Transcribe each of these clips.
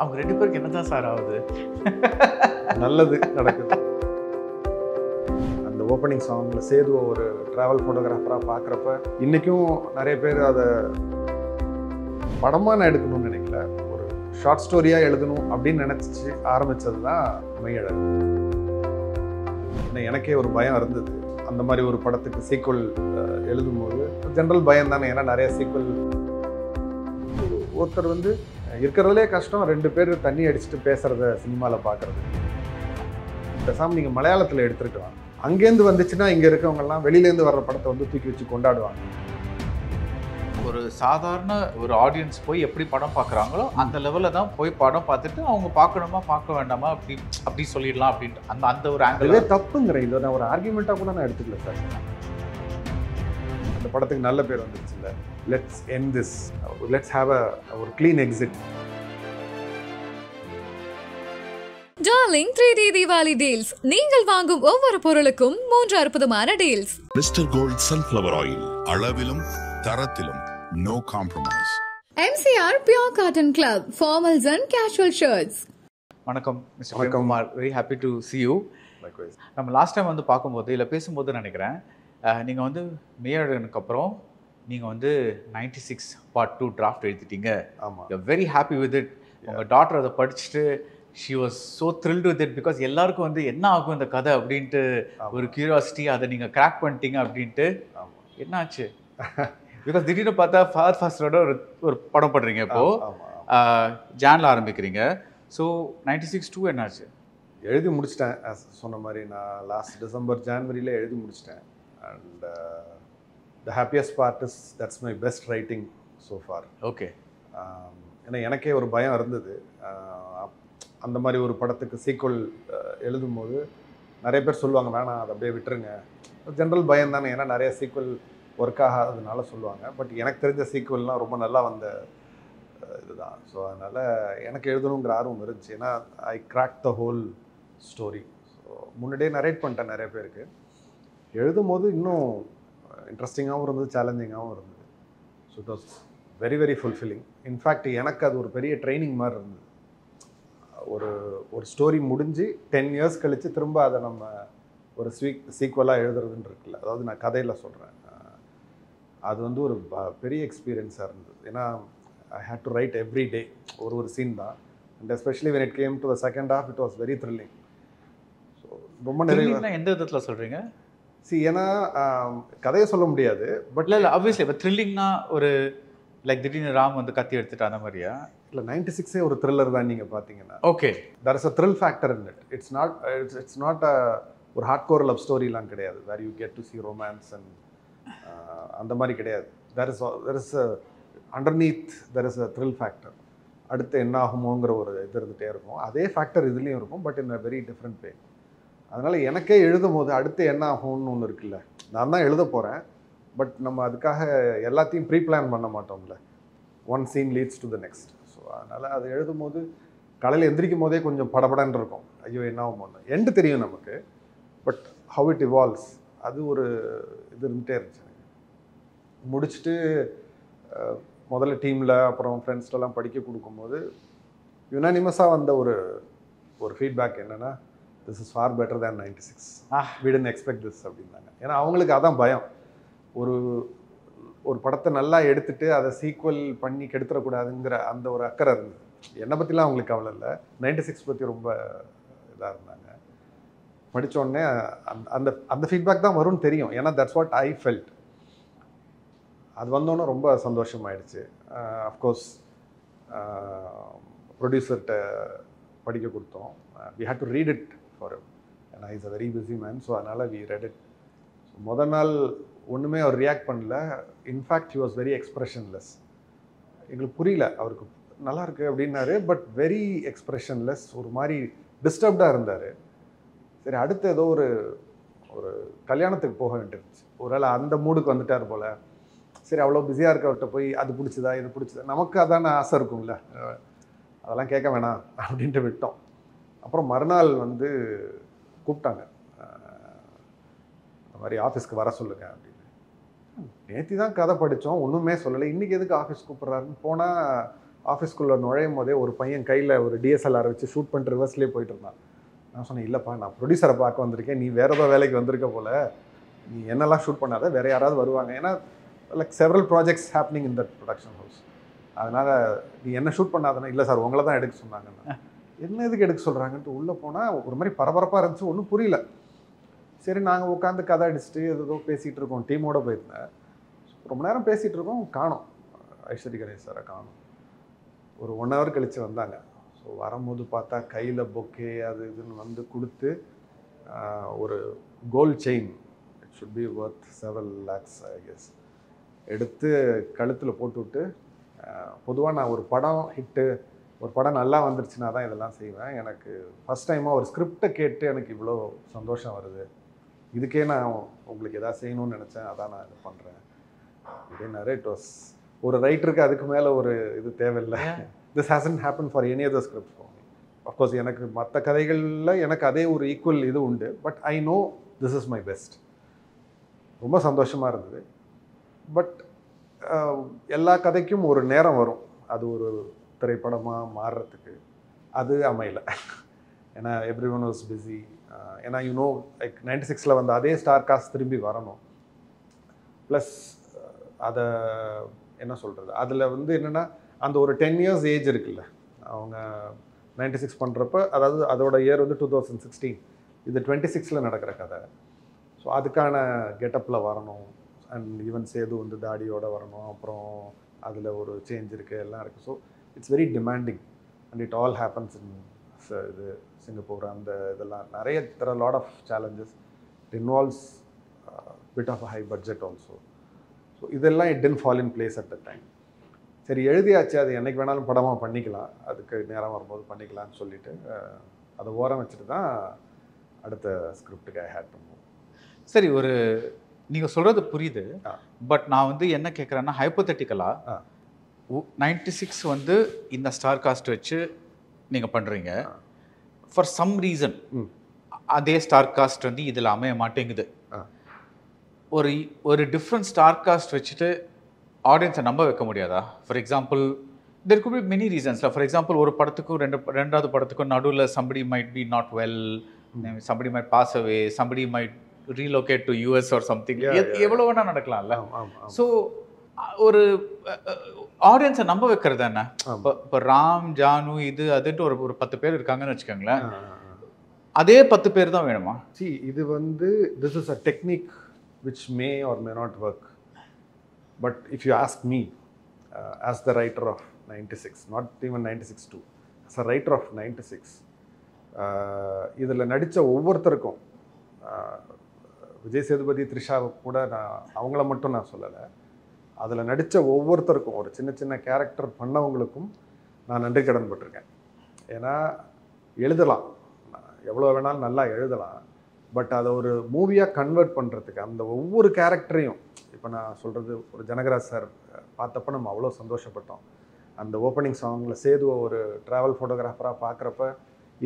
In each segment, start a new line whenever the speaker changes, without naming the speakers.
அவங்க 2 பேருக்கு என்னதான் சார் ஆகுது?
நல்லது நடக்குது. அந்த ஓப்பனிங் சாங்ல சேதுவை ஒரு டிராவல் ஃபோட்டோகிராஃபராக பார்க்குறப்ப இன்றைக்கும் நிறைய பேர் அதை படமாக நான் எடுக்கணும்னு நினைக்கல, ஒரு ஷார்ட் ஸ்டோரியாக எழுதணும் அப்படின்னு நினச்சி ஆரம்பித்தது தான் மெய்யழகு. எனக்கே ஒரு பயம் இருந்தது அந்த மாதிரி ஒரு படத்துக்கு சீக்வல் எழுதும்போது. ஜென்ரல் பயம் தானே, ஏன்னா நிறைய சீக்வல் ஒருத்தர் வந்து இருக்கிறதுலே கஷ்டம் 2 பேர் தண்ணி அடிச்சுட்டு பேசுகிறத சினிமாவில் பார்க்குறது. பேசாமல் நீங்கள் மலையாளத்தில் எடுத்துருக்கலாம், அங்கேருந்து வந்துச்சுன்னா இங்கே இருக்கவங்கெல்லாம் வெளியிலேருந்து வர்ற படத்தை வந்து தூக்கி வச்சு கொண்டாடுவாங்க.
ஒரு சாதாரண ஒரு ஆடியன்ஸ் போய் எப்படி படம் பார்க்குறாங்களோ அந்த லெவலில் தான் போய் படம் பார்த்துட்டு அவங்க பார்க்கணுமா பார்க்க வேண்டாமா அப்படி சொல்லிடலாம் அப்படின்ட்டு அந்த ஒரு ஆங்கிள்
தப்புங்கிற இதை நான் ஒரு ஆர்கியூமெண்ட்டாக கூட நான் எடுத்துக்கல சார். அந்த படத்துக்கு நல்ல பேர் வந்துருச்சுல்ல, let's end this, let's have ஒரு clean exit.
Darling 3D Deepavali deals. நீங்கள் வாங்கும் ஒவ்வொரு பொருளுக்கும் 3 அற்புதமான deals.
Mister gold sunflower oil, அளவிலும் தரத்திலும் no compromise.
MCR Pure Cotton Club, formals and casual shirts.
வணக்கம் mister Premkumar, very happy to see you. நம்ம லாஸ்ட் டைம் வந்து பார்க்கும்போது இல்லை பேசும்போது நினைக்கிறேன், நீங்கள் வந்து மெய்யழகனுக்கு அப்புறம் நீங்கள் வந்து 96 Part 2 டிராஃப்ட் எழுதிட்டீங்க.
ஆமாம்,
you very happy with it. உங்கள் டாட்டர் அதை படிச்சுட்டு she was so thrilled with it, because எல்லாருக்கும் வந்து என்ன ஆகும் இந்த கதை அப்படின்ட்டு ஒரு கியூரியாசிட்டி, அதை நீங்கள் கிராக் பண்ணிட்டீங்க அப்படின்ட்டு. என்ன ஆச்சு? பிகாஸ் திடீர்னு பார்த்தா ஃபாதர் ஃபாஸ்டரோட ஒரு படம் பண்ணுறீங்க, இப்போது ஜானில் ஆரம்பிக்கிறீங்க. ஸோ 96 2 என்னாச்சு?
எழுதி முடிச்சிட்டேன். சொன்ன மாதிரி நான் லாஸ்ட் டிசம்பர் ஜான்வரியில் எழுதி முடிச்சிட்டேன். And the happiest part is that's my best writing so for.
Okay.
ஏன்னா எனக்கே ஒரு பயம் இருந்தது, அந்த மாதிரி ஒரு படத்துக்கு சீக்வல் எழுதும்போது நிறைய பேர் சொல்லுவாங்க வேணாம் அதை அப்படியே விட்டுருங்க. ஜென்ரல் பயம் தானே, ஏன்னா நிறைய சீக்வல் ஒர்க் ஆகாததுனால சொல்லுவாங்க. பட் எனக்கு தெரிஞ்ச சீக்வல்லாம் ரொம்ப நல்லா வந்த இதுதான். ஸோ அதனால் எனக்கு எழுதணுங்கிற ஆர்வம் இருந்துச்சு, ஏன்னா I crack the whole story. So முன்னாடியே நரேட் பண்ணிட்டேன் நிறைய பேருக்கு. எழுதும் போது இன்னும் இன்ட்ரெஸ்டிங்காகவும் இருந்தது, சேலஞ்சிங்காகவும் இருந்தது. So it was very very fulfilling. In fact எனக்கு அது ஒரு பெரிய ட்ரைனிங் மாதிரி இருந்தது. ஒரு ஸ்டோரி முடிஞ்சு 10 இயர்ஸ் கழித்து திரும்ப அதை நம்ம ஒரு சீக்வலாக எழுதுறதுன்னு இருக்குல்ல, அதாவது நான் கதையில் சொல்கிறேன், அது வந்து ஒரு பெரிய எக்ஸ்பீரியன்ஸாக இருந்தது. ஏன்னா I hate to write every day ஒரு சீன் தான். And especially when it came to the second half it was very thrilling. So ரொம்ப நிறைய
எந்த விதத்தில் சொல்கிறீங்க?
ஏன்னா கதையை சொல்ல முடியாது, பட்
இல்லை ஆப்வியஸ்லி இப்போ த்ரில்லிங்னா ஒரு லைக் திடீர்னு ராம் வந்து கத்தி எடுத்துட்டு அந்த மாதிரியா?
இல்லை 96 ஒரு த்ரில்லர் தான். நீங்கள் பார்த்தீங்கன்னா
okay,
there is a thrill factor in it. It's not ஒரு ஹார்ட் கோர் லவ் ஸ்டோரிலாம் கிடையாது where you get to see romance and அந்த மாதிரி கிடையாது. there is a underneath there is a thrill factor. அடுத்து என்ன ஆகுமோங்கிற ஒரு இது இருந்துகிட்டே இருக்கும். அதே ஃபேக்டர் இதுலேயும் இருக்கும், but in a very different way. அதனால் எனக்கே எழுதும் போது அடுத்து என்ன ஆகும்னு ஒன்று இருக்குல்ல, நான் தான் எழுத போகிறேன், பட் நம்ம அதுக்காக எல்லாத்தையும் ப்ரீ பிளான் பண்ண மாட்டோம்ல. One scene leads to the next. So அதனால் அது எழுதும் போது காலையில் எந்திரிக்கும் போதே கொஞ்சம் படபடன்னு இருக்கும், ஐயோ என்ன ஆகுமோன்னு. எண்டு தெரியும் நமக்கு, பட் ஹவ் இட் இவால்வ்ஸ் அது ஒரு இது இருந்துகிட்டே இருந்துச்சு. முடிச்சுட்டு முதல்ல டீமில் அப்புறம் ஃப்ரெண்ட்ஸ்டெல்லாம் படிக்க கொடுக்கும்போது யுனானிமஸாக வந்த ஒரு ஃபீட்பேக் என்னென்னா, this is for better than 96. we didn't expect this அப்படின்னாங்க. ஏன்னா அவங்களுக்கு அதான் பயம், ஒரு படத்தை நல்லா எடுத்துட்டு அதை சீக்வல் பண்ணி கெடுத்துடக்கூடாதுங்கிற அந்த ஒரு அக்கறை இருந்தது. என்னை பற்றிலாம் அவங்களுக்கு கவலை இல்லை, 96 பற்றி ரொம்ப இதாக இருந்தாங்க. படித்தோடனே அந்த அந்த ஃபீட்பேக் தான் வரும்னு தெரியும், ஏன்னா தட்ஸ் வாட் ஐ ஃபெல்ட். அது வந்தோன்னே ரொம்ப சந்தோஷமாயிடுச்சு. அஃப்கோர்ஸ் ப்ரொடியூசர்கிட்ட படிக்க கொடுத்தோம். we had to read it for him and he is a very busy man, so அதனால் we read it. ஸோ முதல் நாள் ஒன்றுமே அவர் ரியாக்ட் பண்ணல. In fact he was very expressionless. எங்களுக்கு புரியல, அவருக்கு நல்லா இருக்குது அப்படின்னாரு, பட் வெரி எக்ஸ்ப்ரெஷன்லெஸ், ஒரு மாதிரி டிஸ்டர்ப்டாக இருந்தார். சரி, அடுத்து ஏதோ ஒரு கல்யாணத்துக்கு போக வேண்டியிருந்துச்சு, ஒருவேளை அந்த மூடுக்கு வந்துட்டார் போல். சரி, அவ்வளோ பிஸியாக இருக்கவர்கிட்ட போய் அது பிடிச்சதா இது பிடிச்சதா, நமக்கு அதான ஆசை இருக்கும்ல, அதெல்லாம் கேட்க வேணாம் அப்படின்ட்டு விட்டோம். அப்புறம் மறுநாள் வந்து கூப்பிட்டாங்க, இந்த மாதிரி ஆஃபீஸ்க்கு வர சொல்லுங்கள் அப்படின்னு. நேற்று தான் கதை படித்தோம், ஒன்றுமே சொல்லலை, இன்றைக்கி எதுக்கு ஆஃபீஸ் கூப்பிட்றாருன்னு போனால் ஆஃபீஸ்க்குள்ளே நுழையும் போதே ஒரு பையன் கையில் ஒரு டிஎஸ்எல்ஆர் வச்சு ஷூட் பண்ணிட்டு ரிவர்ஸ்லேயே போயிட்டு இருந்தான். நான் சொன்னேன், இல்லைப்பா நான் ப்ரொடியூசரை பார்க்க வந்திருக்கேன், நீ வேறு ஏதோ வேலைக்கு வந்திருக்க போல், நீ என்னெல்லாம் ஷூட் பண்ணாத, வேறு யாராவது வருவாங்க. ஏன்னா like several projects happening in that production house. அதனால் நீ என்ன ஷூட் பண்ணாதானே. இல்லை சார் உங்களை தான் எடுக்க சொன்னாங்கன்னு. என்ன எதுக்கு எடுக்க சொல்கிறாங்கன்ட்டு உள்ளே போனால் ஒரு மாதிரி பரபரப்பாக இருந்துச்சு, ஒன்றும் புரியல. சரி நாங்கள் உட்காந்து கதை அடிச்சுட்டு ஏதோ பேசிகிட்டு இருக்கோம், டீமோடு போயிருந்தேன். ரொம்ப நேரம் பேசிகிட்டு இருக்கோம், காணோம் ஐஸ்வரி கணேஷ் சாரை காணோம். ஒரு 1 hour கழித்து வந்தாங்க. ஸோ வரும்போது பார்த்தா கையில் பொக்கே அது இதுன்னு வந்து கொடுத்து ஒரு gold chain, it should be worth several lakhs I guess, எடுத்து கழுத்தில் போட்டுவிட்டு, பொதுவாக நான் ஒரு படம் ஹிட்டு, ஒரு படம் நல்லா வந்துருச்சுன்னா தான் இதெல்லாம் செய்வேன். எனக்கு ஃபஸ்ட் டைமாக ஒரு ஸ்கிரிப்டை கேட்டு எனக்கு இவ்வளோ சந்தோஷம் வருது, இதுக்கே நான் உங்களுக்கு எதாவது செய்யணும்னு நினச்சேன், அதான் நான் இது பண்ணுறேன் அப்படின்னாரு. இட் வாஸ் ஒரு ரைட்டருக்கு அதுக்கு மேலே ஒரு இது தேவையில்லை. This hasn't happen for any other script for me. Of course எனக்கு மற்ற கதைகளில் எனக்கு அதே ஒரு ஈக்குவல் இது உண்டு. But I know this is my best. ரொம்ப சந்தோஷமாக இருந்தது. பட் எல்லா கதைக்கும் ஒரு நேரம் வரும், அது ஒரு திரைப்படமாக மாறுறதுக்கு. அது அமையலை. ஏன்னா எவ்ரி ஒன் வாஸ் பிஸி. ஏன்னா யூனோ லைக் 96 வந்து அதே ஸ்டார் காஸ்ட் திரும்பி வரணும். ப்ளஸ் அதை என்ன சொல்கிறது, அதில் வந்து என்னென்னா அந்த ஒரு 10 years ஏஜ் இருக்குல்ல, அவங்க 96 பண்ணுறப்ப, அதாவது அதோட இயர் வந்து 2016, இது 26 நடக்கிற கதை. ஸோ அதுக்கான கெட்டப்பில் வரணும். அண்ட் ஈவன் சேது வந்து தாடியோடு வரணும். அப்புறம் அதில் ஒரு சேஞ்ச் இருக்குது, எல்லாம் இருக்குது. So it's very demanding and it all happens in இது சிங்கப்பூர். அந்த இதெல்லாம் நிறைய there are lot of challenges. It involves bit of a high budget also. So இதெல்லாம் it tend fall in place at the time. சரி எழுதியாச்சு, அது என்றைக்கு வேணாலும் படமாக பண்ணிக்கலாம், அதுக்கு நேரம் வரும்போது பண்ணிக்கலாம்னு சொல்லிவிட்டு அதை ஓரம் வச்சுட்டு தான் அடுத்த ஸ்கிரிப்டுக்கு ஐ ஹேட் டு மூவ்.
சரி, ஒரு நீங்கள் சொல்கிறது புரியுது. பட் நான் வந்து என்ன கேட்குறேன்னா, ஹைப்போதெட்டிக்கலாக 96 வந்து இந்த ஸ்டார் காஸ்ட் வச்சு நீங்கள் பண்ணுறீங்க. ஃபார் சம் ரீசன் அதே ஸ்டார் காஸ்ட் வந்து இதில் அமைய மாட்டேங்குது. ஒரு டிஃப்ரெண்ட் ஸ்டார் காஸ்ட் வச்சுட்டு ஆடியன்ஸை நம்ப வைக்க முடியாதா? For example there could be many ரீசன்ஸில். ஃபார் எக்ஸாம்பிள் ஒரு படத்துக்கும் ரெண்டாவது படத்துக்கும் நடுவில் somebody might be not well, somebody might pass away, somebody might relocate to US or something. எவ்வளோ வேணால் நடக்கலாம்ல. ஸோ ஒரு ஆடியன்ஸை நம்ப வைக்கிறது என்ன? இப்போ ராம், ஜானு, இது அதுன்ட்டு ஒரு 10 பேர் இருக்காங்கன்னு வச்சுக்கோங்களேன், அதே 10 பேர் தான் வேணுமா?
சி, இது வந்து this is a technique which may or may not work. But if you ask me, as the writer of 96, not even 96 too, as a writer of 96, இதில் நடித்த ஒவ்வொருத்தருக்கும், விஜய் சேதுபதி, த்ரிஷா கூட நான் அவங்கள மட்டும் நான் சொல்லலை, அதில் நடித்த ஒவ்வொருத்தருக்கும், ஒரு சின்ன சின்ன கேரக்டர் பண்ணவங்களுக்கும் நான் நன்றி கடன் பட்டிருக்கேன். ஏன்னா எழுதலாம், எவ்வளோ வேணாலும் நல்லா எழுதலாம், பட் அதை ஒரு மூவியாக கன்வெர்ட் பண்ணுறதுக்கு அந்த ஒவ்வொரு கேரக்டரையும், இப்போ நான் சொல்கிறது ஒரு ஜனகராஜ் சார் பார்த்தப்ப நம்ம அவ்வளோ சந்தோஷப்பட்டோம். அந்த ஓப்பனிங் சாங்கில் சேதுவை ஒரு ட்ராவல் ஃபோட்டோகிராஃபராக பார்க்குறப்ப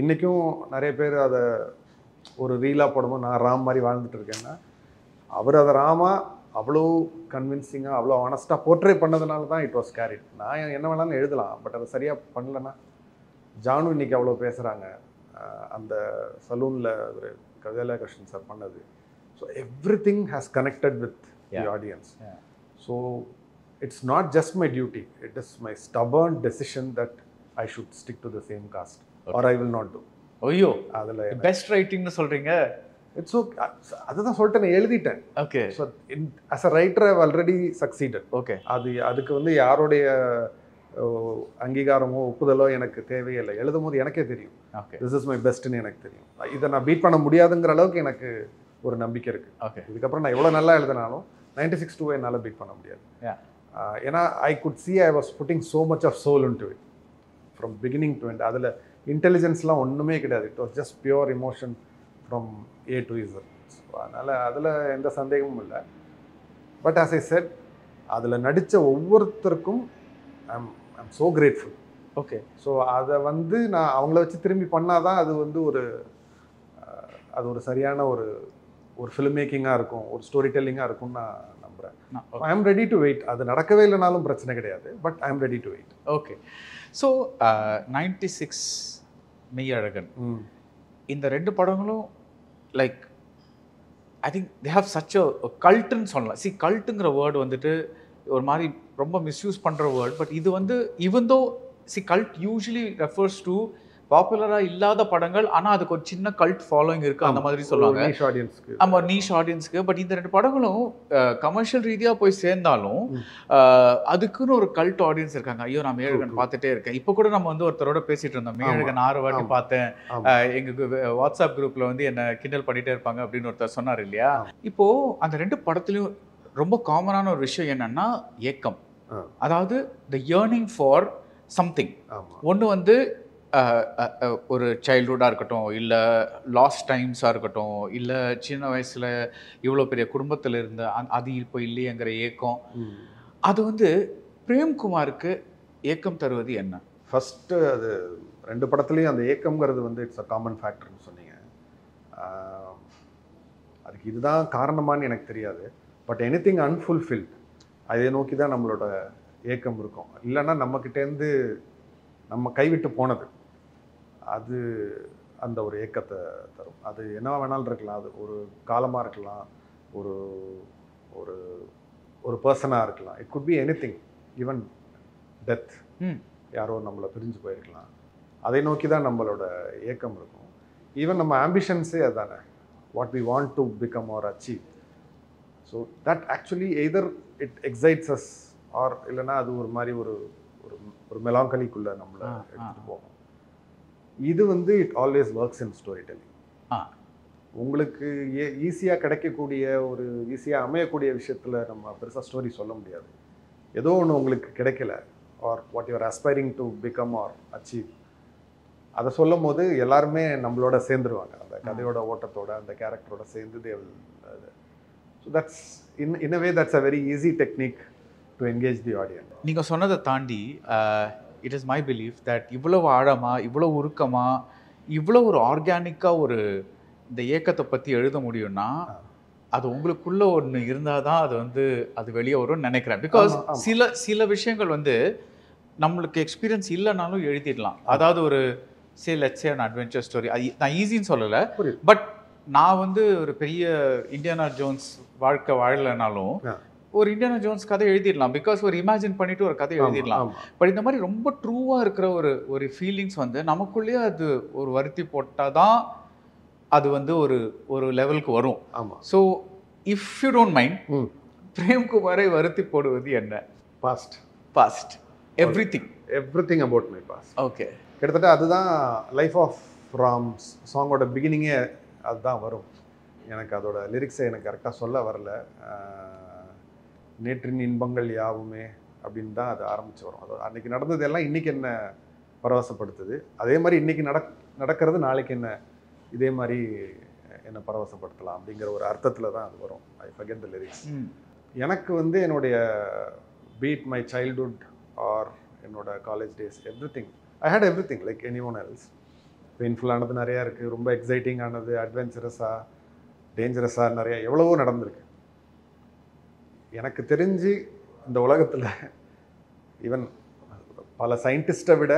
இன்றைக்கும் நிறைய பேர் அதை ஒரு ரீலாக போடும்போது நான் ராம் மாதிரி வாழ்ந்துட்டு இருக்கேன்னா, அவர் அதை ராமா அவ்வளோ கன்வின்சிங்காக அவ்வளோ ஆனஸ்ட்டாக போர்ட்ரே பண்ணதுனால தான் இட் வாஸ் கேரிட். நான் என்ன வேணாலும் எழுதலாம், பட் அதை சரியாக பண்ணலன்னா. ஜானு இன்றைக்கி அவ்வளோ பேசுகிறாங்க, அந்த சலூனில் ஒரு கவிதா கிருஷ்ணன் சார் பண்ணது. So everything has connected with the audience. So it's not just my duty, it is my stubborn decision that I should stick to the same cast or I will not do.
ஐயோ,
அதில்
best ரைட்டிங்னு சொல்கிறீங்க.
It's okay, அதுதான் சொல்லிட்டு நான் எழுதிட்டேன்.
Okay, so
as a writer I already succeeded.
Okay,
அதுக்கு வந்து யாருடைய அங்கீகாரமோ ஒப்புதலோ எனக்கு தேவையில்லை. எழுதும் போது எனக்கே தெரியும் திஸ் இஸ் மை பெஸ்ட்னு எனக்கு தெரியும். இதை நான் பீட் பண்ண முடியாதுங்கிற அளவுக்கு எனக்கு ஒரு நம்பிக்கை இருக்குது.
ஓகே,
இதுக்கப்புறம் நான் எவ்வளோ நல்லா எழுதினாலும் 96 2 என்னால் பீட் பண்ண முடியாது. ஏன்னா I could see I was putting so much of soul into it from beginning to end. அதில் இன்டெலிஜென்ஸ்லாம் ஒன்றுமே கிடையாது. It was just pure emotion from A to Z. அதனால் அதில் எந்த சந்தேகமும் இல்லை. பட் ஆஸ் ஐ செட், அதில் நடித்த ஒவ்வொருத்தருக்கும் I'm so grateful.
Okay,
so அதை வந்து நான் அவங்கள வச்சு திரும்பி பண்ணால் தான் அது வந்து அது ஒரு சரியான ஒரு ஃபிலிம் மேக்கிங்காக இருக்கும், ஒரு ஸ்டோரி டெல்லிங்காக இருக்கும்னு நான் நம்புகிறேன். நம்புகிறேன்.
நான்
I am ready to wait. அது நடக்கவே இல்லைனாலும் பிரச்சனை கிடையாது, but I am ready to wait.
Okay. So 96 Meiyazhagan, இந்த 2 படங்களும் like I think they have such a கல்ட்டுன்னு சொல்லலாம். சி கல்ட்டுங்கிற வேர்டு வந்துட்டு ஒரு மாதிரி ரொம்ப மிஸ்யூஸ் பண்ணுற வேர்ட். பட் இது வந்து ஈவன் தோ சி கல்ட் யூஸ்வலி ரெஃபர்ஸ் டு பாப்புலராக இல்லாத படங்கள், ஆனால் அதுக்கு ஒரு சின்ன கல்ட் ஃபாலோயிங் இருக்குது அந்த மாதிரி சொல்லுவாங்க.
நீஷ் ஆடியன்ஸ்க்கு.
ஆமாம், நீஷ் ஆடியன்ஸ்க்கு. பட் இந்த 2 படங்களும் கமர்ஷியல் ரீதியாக போய் சேர்ந்தாலும் அதுக்குன்னு ஒரு கல்ட் ஆடியன்ஸ் இருக்காங்க. ஐயோ நான் மெய்யழகன் பார்த்துட்டே இருக்கேன். இப்போ கூட நம்ம வந்து ஒருத்தரோட பேசிட்டு இருந்தோம், மெய்யழகன் 6 வாட்டி பார்த்தேன், எங்கள் வாட்ஸ்அப் குரூப்பில் வந்து என்னை கிண்டல் பண்ணிகிட்டே இருப்பாங்க அப்படின்னு ஒருத்தர் சொன்னார் இல்லையா. இப்போது அந்த 2 படத்துலையும் ரொம்ப காமனான ஒரு விஷயம் என்னன்னா ஏக்கம். அதாவது த இயர்னிங் ஃபார் சம்திங். ஒன்று வந்து ஒரு சைல்ட்ஹுட்டாக இருக்கட்டும், இல்லை லாஸ்ட் டைம்ஸாக இருக்கட்டும், இல்லை சின்ன வயசில் இவ்வளோ பெரிய குடும்பத்தில் இருந்த அது இப்போ இல்லையங்கிற ஏக்கம். அது வந்து பிரேம்குமாருக்கு ஏக்கம் தருவது என்ன?
ஃபஸ்ட்டு அது 2 படத்துலேயும் அந்த ஏக்கம்ங்கிறது வந்து இட்ஸ் அ காமன் ஃபேக்டர்னு சொன்னீங்க. அதுக்கு இதுதான் காரணமானு எனக்கு தெரியாது. பட் எனிதிங் அன்ஃபுல்ஃபில்ட் அதை நோக்கி தான் நம்மளோட ஏக்கம் இருக்கும். இல்லைன்னா நம்மக்கிட்டேருந்து நம்ம கைவிட்டு போனது அது அந்த ஒரு ஏக்கத்தை தரும். அது என்ன வேணாலும் இருக்கலாம். அது ஒரு காலமாக இருக்கலாம், ஒரு ஒரு ஒரு பர்சனாக இருக்கலாம். It could be anything, even death. யாரோ நம்மளை பிரிஞ்சு போயிருக்கலாம். அதை நோக்கி தான் நம்மளோட ஏக்கம் இருக்கும். ஈவன் நம்ம ஆம்பிஷன்ஸே அதுதானே, what we want to become or achieve. So that actually either it excites us or இல்லைன்னா அது ஒரு மாதிரி ஒரு ஒரு மெலாங்கலிக்குள்ளே நம்மளை எடுத்துகிட்டு போகும். இது வந்து it always works in story telling. உங்களுக்கு ஈஸியாக கிடைக்கக்கூடிய ஒரு ஈஸியாக அமையக்கூடிய விஷயத்தில் நம்ம பெருசாக ஸ்டோரி சொல்ல முடியாது. ஏதோ ஒன்று உங்களுக்கு கிடைக்கல or what you're aspiring to become or achieve, அதை சொல்லும் போது எல்லாருமே நம்மளோட சேர்ந்துருவாங்க. அந்த கதையோட ஓட்டத்தோட அந்த கேரக்டரோட சேர்ந்து they will. So that's in a way that's a very easy technique to engage the audience.
நீங்கள் சொன்னதை தாண்டி it is my belief that இவ்வளவு ஆழமாக, இவ்வளோ உருக்கமாக, இவ்வளோ ஒரு ஆர்கானிக்காக ஒரு இந்த ஏக்கத்தை பற்றி எழுத முடியும்னா அது உங்களுக்குள்ள ஒன்று இருந்தால் தான் அது வந்து அது வெளியே வரும்னு நினைக்கிறேன். பிகாஸ் சில விஷயங்கள் வந்து நம்மளுக்கு எக்ஸ்பீரியன்ஸ் இல்லைனாலும் எழுதிடலாம். அதாவது ஒரு let's say an adventure story, அது நான் ஈஸின்னு சொல்லலை. பட் நான் வந்து ஒரு பெரிய இண்டியானா ஜோன்ஸ் வாழ்க்கை வாழலைனாலும் ஒரு இண்டியானா ஜோன்ஸ் கதை எழுதிடலாம். பிகாஸ் ஒரு இமேஜின் பண்ணிட்டு ஒரு கதை எழுதிடலாம். பட் இந்த மாதிரி ரொம்ப ட்ரூவாக இருக்கிற ஒரு ஃபீலிங்ஸ் வந்து நமக்குள்ளேயே அது ஒரு வருத்தி போட்டால் தான் அது வந்து ஒரு லெவலுக்கு வரும். So if you don't mind, பிரேம்குமாரை வருத்தி போடுவது என்ன? Past
everything about my past.
Okay,
கிட்டத்தட்ட அதுதான் லைஃப் ஆஃப் ராம்ஸ் சாங்கோட பிகினிங்கே அதுதான் வரும். எனக்கு அதோட லிரிக்ஸை எனக்கு கரெக்டாக சொல்ல வரல. நேற்றின் இன்பங்கள் யாவுமே அப்படின்னு தான் அது ஆரம்பித்து வரும். அது அன்றைக்கி நடந்தது எல்லாம் இன்றைக்கி என்ன பரவசப்படுத்துது, அதே மாதிரி இன்றைக்கி நடக்கிறது நாளைக்கு என்ன இதே மாதிரி என்ன பரவசப்படுத்தலாம் அப்படிங்கிற ஒரு அர்த்தத்தில் தான் அது வரும். I forget the lyrics. எனக்கு வந்து என்னுடைய பீட் மை சைல்ட்ஹுட் ஆர் என்னோட college days everything, I hate everything like anyone else. பெயின்ஃபுல்லானது நிறையா இருக்குது, ரொம்ப எக்ஸைட்டிங்கானது, அட்வென்ச்சரஸாக, டேஞ்சரஸாக நிறையா எவ்வளவோ நடந்திருக்கு. எனக்கு தெரிஞ்சு இந்த உலகத்தில் ஈவன் பல சயின்டிஸ்ட்டை விட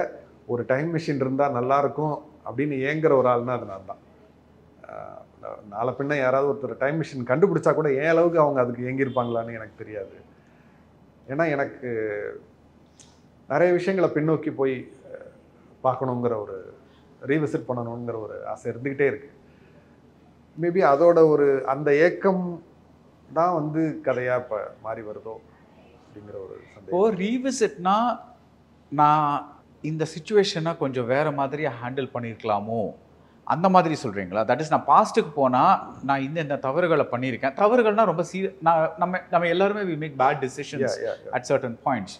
ஒரு டைம் மிஷின் இருந்தால் நல்லாயிருக்கும் அப்படின்னு ஏங்குற ஒரு ஆள்னா அது நான் தான். நாளை பின்ன யாராவது ஒருத்தர் டைம் மிஷின் கண்டுபிடிச்சா கூட ஏன் அளவுக்கு அவங்க அதுக்கு ஏங்கியிருப்பாங்களான்னு எனக்கு தெரியாது. ஏன்னா எனக்கு நிறைய விஷயங்களை பின்னோக்கி போய் பார்க்கணுங்கிற ஒரு ரீவிசிட் பண்ணணுங்கிற ஒரு ஆசை இருந்துக்கிட்டே இருக்குது. மேபி அதோட ஒரு அந்த ஏக்கம் தான் வந்து கதையாக இப்போ மாறி வருதோ அப்படிங்கிற ஒரு சந்தேகம்.
இப்போ ரீவிசிட்னா நான் இந்த சிச்சுவேஷனை கொஞ்சம் வேறு மாதிரியாக ஹேண்டில் பண்ணியிருக்கலாமோ அந்த மாதிரி சொல்கிறீங்களா? தட் இஸ் நான் பாஸ்ட்டுக்கு போனால் நான் இந்த தவறுகளை பண்ணியிருக்கேன். தவறுகள்னால் ரொம்ப நம்ம எல்லாருமே we make bad decisions at certain points.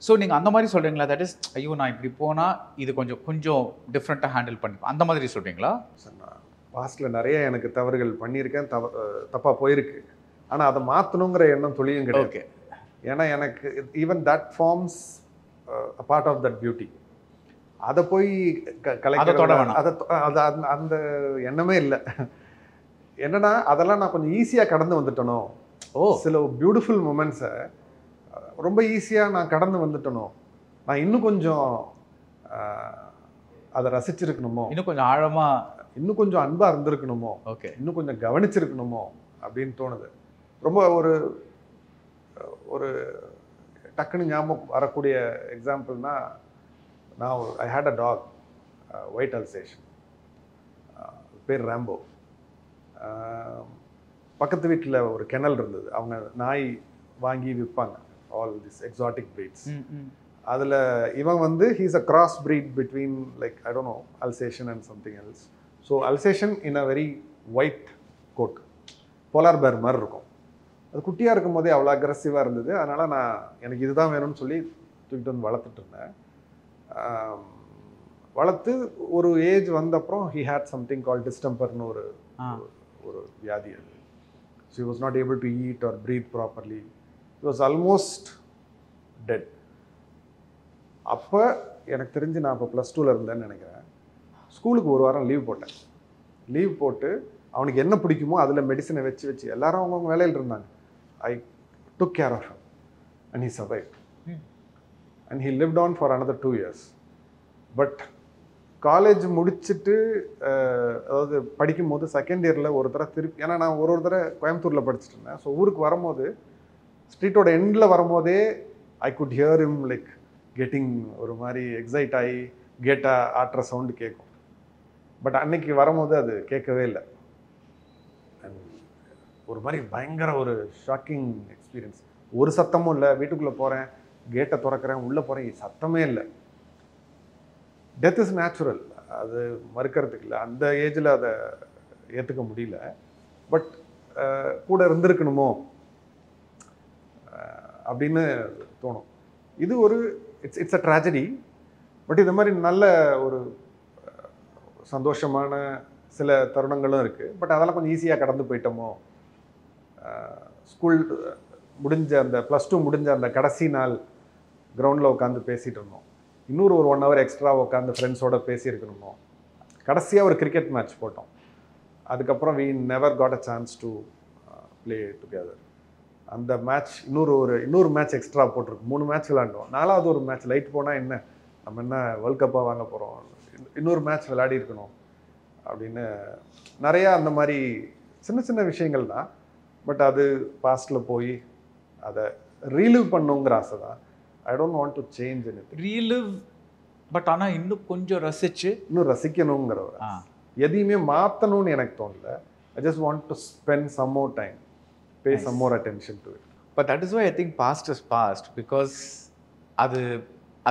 So நீங்கள் அந்த மாதிரி சொல்கிறீங்களா? தட் இஸ் ஐயோ நான் இப்படி போனால் இது கொஞ்சம் டிஃப்ரெண்ட்டாக ஹேண்டில் பண்ணிப்பேன் அந்த மாதிரி சொல்கிறீங்களா?
நான் பாஸ்ட்டில் நிறைய எனக்கு தவறுகள் பண்ணியிருக்கேன், தப்பாக போயிருக்கு. ஆனால் அதை மாற்றணுங்கிற எண்ணம் துளியும் கிடையாது.
ஓகே,
ஏன்னா எனக்கு even that forms a part of that beauty. அதை போய் அதை அந்த எண்ணமே இல்லை. என்னன்னா அதெல்லாம் நான் கொஞ்சம் ஈஸியாக கடந்து வந்துட்டனோ, சில பியூட்டிஃபுல் மூமெண்ட்ஸை ரொம்ப ஈஸியாக நான் கடந்து வந்துட்டனோ, நான் இன்னும் கொஞ்சம் அதை ரசிச்சிருக்கணுமோ,
இன்னும் கொஞ்சம் ஆழமா,
இன்னும் கொஞ்சம் அன்பாக இருந்திருக்கணுமோ,
ஓகே, இன்னும்
கொஞ்சம் கவனிச்சிருக்கணுமோ அப்படின்னு தோணுது. ரொம்ப ஒரு ஒரு டக்குன்னு ஞாபகம் வரக்கூடிய எக்ஸாம்பிள்னா, நான் I had a dog, white Alsatian, பேர் ரேம்போ. பக்கத்து வீட்டில் ஒரு கெனல் இருந்தது, அவங்க நாய் வாங்கி விற்பாங்க, ஆல் திஸ் எக்ஸாட்டிக் ப்ரீட்ஸ். அதில் இவன் வந்து he's a cross breed between like I don't know Alsatian and something else. So Alsatian in a very white coat, polar bear மாதிரி இருக்கும். அது குட்டியாக இருக்கும் போதே அவ்வளோ அக்ரெசிவாக இருந்தது. அதனால் நான் எனக்கு இதுதான் வேணும்னு சொல்லி தூக்கிட்டு வந்து வளர்த்துட்டு இருந்தேன். வளர்த்து ஒரு ஏஜ் வந்தப்புறம் ஹி ஹேட் சம்திங் கால் டிஸ்டம்பர்னு ஒரு வியாதி. அது so he was not able to eat or breathe properly. He was almost dead. அப்போ எனக்கு தெரிஞ்சு நான் இப்போ +2 இருந்தேன்னு நினைக்கிறேன். ஸ்கூலுக்கு ஒரு வாரம் லீவ் போட்டேன். லீவ் போட்டு அவனுக்கு என்ன பிடிக்குமோ அதில் மெடிசனை வச்சு எல்லாரும் அவங்கவுங்க வேலையில் இருந்தாங்க. I took care of him and he survived and he lived on for another 2 years. But college முடிச்சுட்டு அதாவது படிக்கும்போது செகண்ட் இயரில் ஒரு தடவை திருப்பி, ஏன்னா நான் ஒரு தடவை கோயம்புத்தூரில் படிச்சுட்டு இருந்தேன். ஸோ ஊருக்கு வரும்போது ஸ்ட்ரீட்டோட எண்டில் வரும்போதே I could here him like getting ஒரு மாதிரி எக்ஸைட் ஆகி கேட்டா ஆட்டுற சவுண்டு கேட்கும். பட் அன்னைக்கு வரும்போது அது கேட்கவே இல்லை. ஒரு மாதிரி பயங்கர ஒரு ஷாக்கிங் எக்ஸ்பீரியன்ஸ். ஒரு சத்தமும் இல்லை. வீட்டுக்குள்ளே போகிறேன், கேட்டை திறக்கிறேன், உள்ளே போகிறேன், சத்தமே இல்லை. டெத் இஸ் நேச்சுரல், அது மறுக்கிறதுக்கு இல்லை. அந்த ஏஜில் அதை ஏற்றுக்க முடியல. பட் கூட இருந்திருக்கணுமோ அப்படின்னு தோணும். இது ஒரு இட்ஸ் அ ட்ராஜடி. பட் இது மாதிரி நல்ல ஒரு சந்தோஷமான சில தருணங்களும் இருக்குது. பட் அதெல்லாம் கொஞ்சம் ஈஸியாக கடந்து போயிட்டோமோ. ஸ்கூல் முடிஞ்ச அந்த +2 முடிஞ்ச அந்த கடைசி நாள் கிரவுண்டில் உட்காந்து பேசிகிட்டு இருந்தோம். இன்னொரு 1 hour எக்ஸ்ட்ரா உட்காந்து ஃப்ரெண்ட்ஸோடு பேசியிருக்கணுமோ. கடைசியாக ஒரு கிரிக்கெட் மேட்ச் போட்டோம். அதுக்கப்புறம் we never got a chance to play together. அந்த மேட்ச் இன்னொரு மேட்ச் எக்ஸ்ட்ரா போட்டிருக்கு. 3 மேட்ச் விளையாண்டோம். 4வது ஒரு மேட்ச் லைட் போனால் என்ன, நம்ம என்ன வேர்ல்ட் கப்பாக வாங்க போகிறோம், இன்னொரு மேட்ச் விளையாடி இருக்கணும் அப்படின்னு நிறையா அந்த மாதிரி சின்ன சின்ன விஷயங்கள் தான். பட் அது பாஸ்டில் போய் அதை ரீலிவ் பண்ணுங்கிற ஆசை தான். I don't want to change any
relive. But ஆனால் இன்னும் கொஞ்சம்
இன்னும் ரசிக்கணுங்கிற ஒரு எதையுமே மாற்றணும்னு எனக்கு தோணல. I just want to spend some more time, pay some more attention to it.
But that is why I think past is past, because